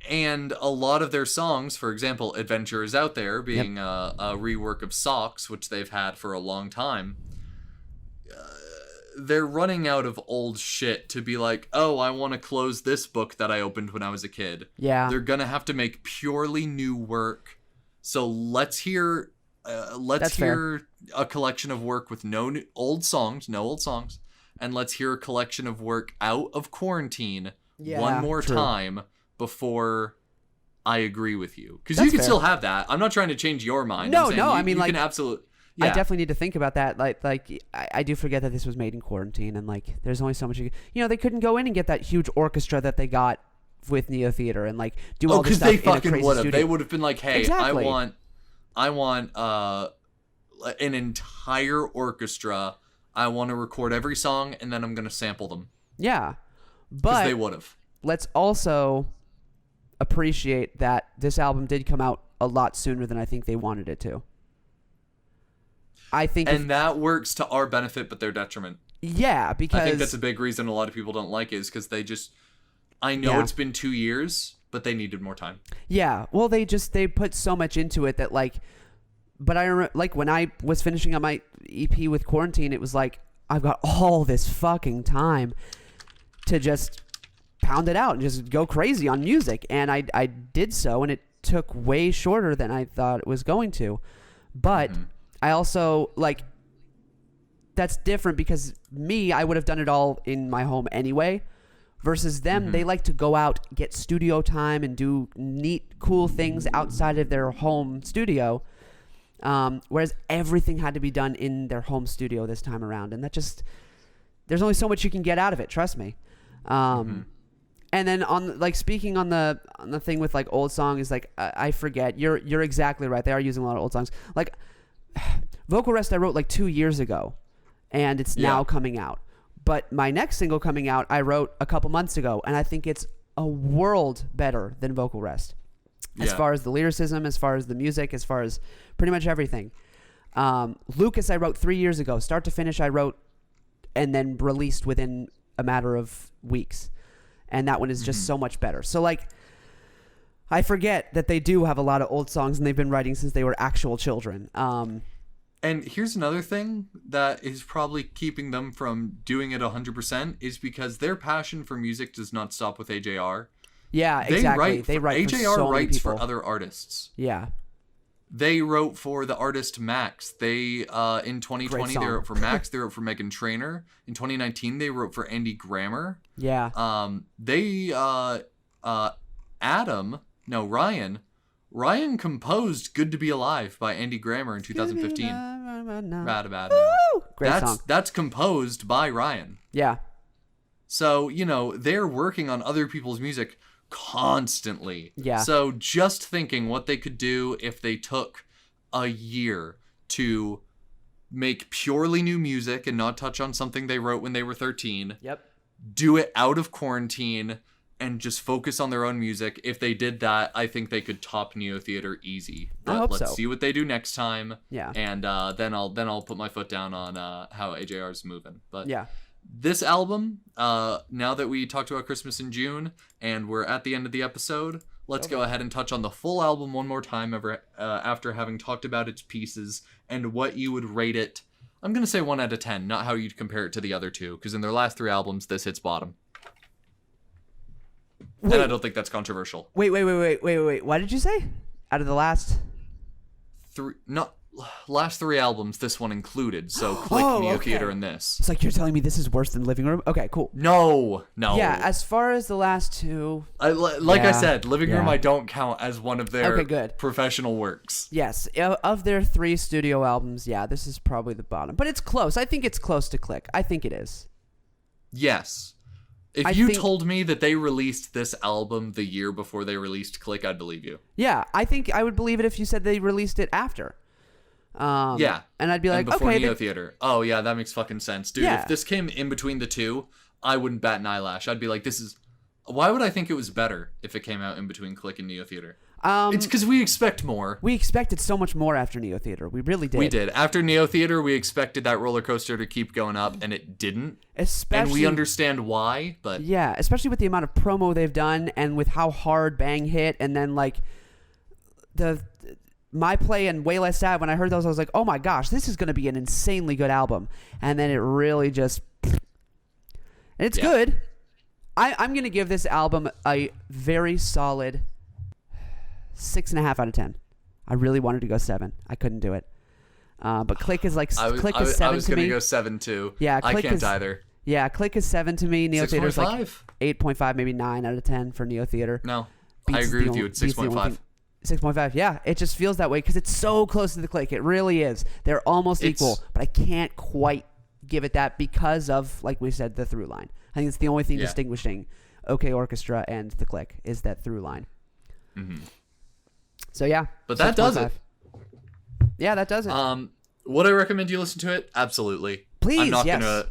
And a lot of their songs, for example, Adventure is Out There, being a rework of Socks, which they've had for a long time, they're running out of old shit to be like, oh, I want to close this book that I opened when I was a kid. Yeah. They're going to have to make purely new work. So let's hear a collection of work with no old songs, and let's hear a collection of work out of quarantine one more time before I agree with you. Because you can still have that. I'm not trying to change your mind. No, I mean, you can absolutely... Yeah. I definitely need to think about that. Like I do forget that this was made in quarantine, and like there's only so much they couldn't go in and get that huge orchestra that they got with Neo Theater and like do all this stuff. Because they fucking would have. They would have been like, hey, exactly. I want an entire orchestra. I want to record every song, and then I'm gonna sample them. Yeah, but they would have. Let's also appreciate that this album did come out a lot sooner than I think they wanted it to. I think, that works to our benefit, but their detriment. Yeah, because I think that's a big reason a lot of people don't like it is because they just. I know it's been 2 years, but they needed more time. Yeah, well, they put so much into it that like, but I remember like when I was finishing up my EP with Quarantine, it was like I've got all this fucking time to just pound it out and just go crazy on music, and I did so, and it took way shorter than I thought it was going to, but. Mm-hmm. I also, like, that's different because I would have done it all in my home anyway, versus them, they like to go out, get studio time, and do neat, cool things outside of their home studio, whereas everything had to be done in their home studio this time around, and that just, there's only so much you can get out of it, trust me. And then speaking on the thing with, like, old songs, like, I forget, you're exactly right, they are using a lot of old songs, like, Vocal Rest I wrote like 2 years ago, and it's now coming out. But my next single coming out, I wrote a couple months ago, and I think it's a world better than Vocal Rest. As far as the lyricism, as far as the music, as far as pretty much everything. Lucas, I wrote 3 years ago. Start to finish, I wrote and then released within a matter of weeks. And that one is just so much better. So, like, I forget that they do have a lot of old songs, and they've been writing since they were actual children. And here's another thing that is probably keeping them from doing it 100% is because their passion for music does not stop with AJR. Yeah, exactly. They write AJR for so many writes people. for other artists. Yeah. They wrote for the artist Max. They in 2020 they wrote for Max. They wrote for Meghan Trainor. In 2019 they wrote for Andy Grammer. Yeah. Ryan composed "Good to Be Alive" by Andy Grammer in 2015. Bad. Great song. That's composed by Ryan. Yeah. So, you know, they're working on other people's music constantly. Yeah. So just thinking what they could do if they took a year to make purely new music and not touch on something they wrote when they were 13. Yep. Do it out of quarantine and just focus on their own music. If they did that, I think they could top Neo Theater easy. But I hope let's so. see what they do next time. Yeah. And then I'll put my foot down on how AJR's moving. But Yeah. this album, now that we talked about Christmas in June and we're at the end of the episode, let's go ahead and touch on the full album one more time after having talked about its pieces and what you would rate it. I'm going to say 1 out of 10, not how you'd compare it to the other two, because in their last 3 albums, this hits bottom. Wait. And I don't think that's controversial. Wait. What did you say? Out of the last? Last 3 albums, this one included. So Click, Neo Theater, and this. It's like you're telling me this is worse than Living Room? Okay, cool. No. Yeah, as far as the last 2... I said, Living Room Yeah. I don't count as one of their professional works. Yes, of their 3 studio albums, yeah, this is probably the bottom. But it's close. I think it's close to Click. I think it is. Yes. If you told me that they released this album the year before they released Click, I'd believe you. Yeah, I think I would believe it if you said they released it after. Yeah. And I'd be like, before okay. Neo Theater. Oh, yeah, that makes fucking sense. Dude, Yeah. if this came in between the two, I wouldn't bat an eyelash. I'd be like, this is... Why would I think it was better if it came out in between Click and Neo Theater? It's because we expect more. We expected so much more after Neo Theater. We really did. We did. After Neo Theater, we expected that roller coaster to keep going up, and it didn't. Especially, and we understand why, but... Yeah, especially with the amount of promo they've done, and with how hard Bang hit, and then, like, the... My Play and Way Less Sad, when I heard those, I was like, oh my gosh, this is going to be an insanely good album. And then it really just... And it's good. I'm going to give this album a very solid 6.5 out of 10. I really wanted to go 7. I couldn't do it. But Click is like... Click is 7 to me. I was going to go 7 too. Yeah, I Click can't is, either. Yeah, Click is 7 to me. Neo Theater's like 8.5, maybe 9 out of 10 for Neo Theater. No, I agree with you. It's 6.5. 6.5, yeah. It just feels that way because it's so close to the Click. It really is. They're almost equal, but I can't quite give it that because of, like we said, the through line. I think it's the only thing distinguishing OK Orchestra and the Click is that through line. Mm-hmm. So, yeah. But that does it. Yeah, that does it. Would I recommend you listen to it? Absolutely. Please, I'm not gonna...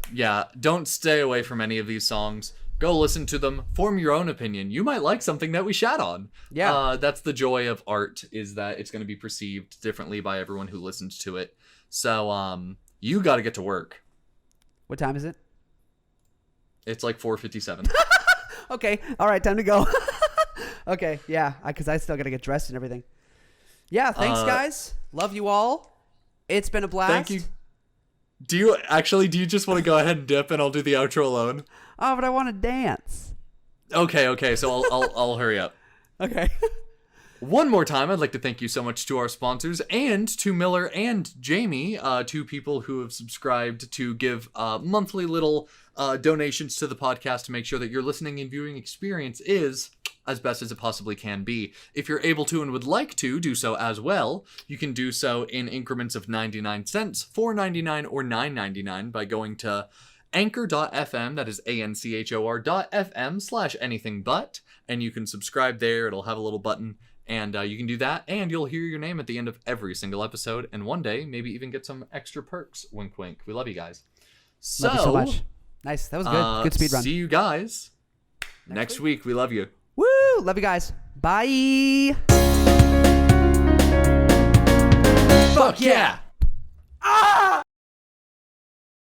don't stay away from any of these songs. Go listen to them. Form your own opinion. You might like something that we shat on. Yeah. That's the joy of art, is that it's going to be perceived differently by everyone who listens to it. So, you got to get to work. What time is it? It's like 4:57. Okay. All right. Time to go. Okay. Yeah. Because I still got to get dressed and everything. Yeah. Thanks, guys. Love you all. It's been a blast. Thank you. Do you just want to go ahead and dip and I'll do the outro alone? Oh, but I want to dance. Okay. So I'll hurry up. Okay. One more time, I'd like to thank you so much to our sponsors and to Miller and Jamie, 2 people who have subscribed to give monthly little donations to the podcast to make sure that your listening and viewing experience is as best as it possibly can be. If you're able to and would like to do so as well, you can do so in increments of 99 cents, $4.99, or $9.99 by going to anchor.fm, that is anchor.fm/anythingbut, and you can subscribe there. It'll have a little button, and you can do that, and you'll hear your name at the end of every single episode, and one day maybe even get some extra perks. Wink wink. We love you guys. Love you so much. Nice. That was good. Good speed run. See you guys next week. We love you. Woo! Love you guys. Bye. Fuck yeah!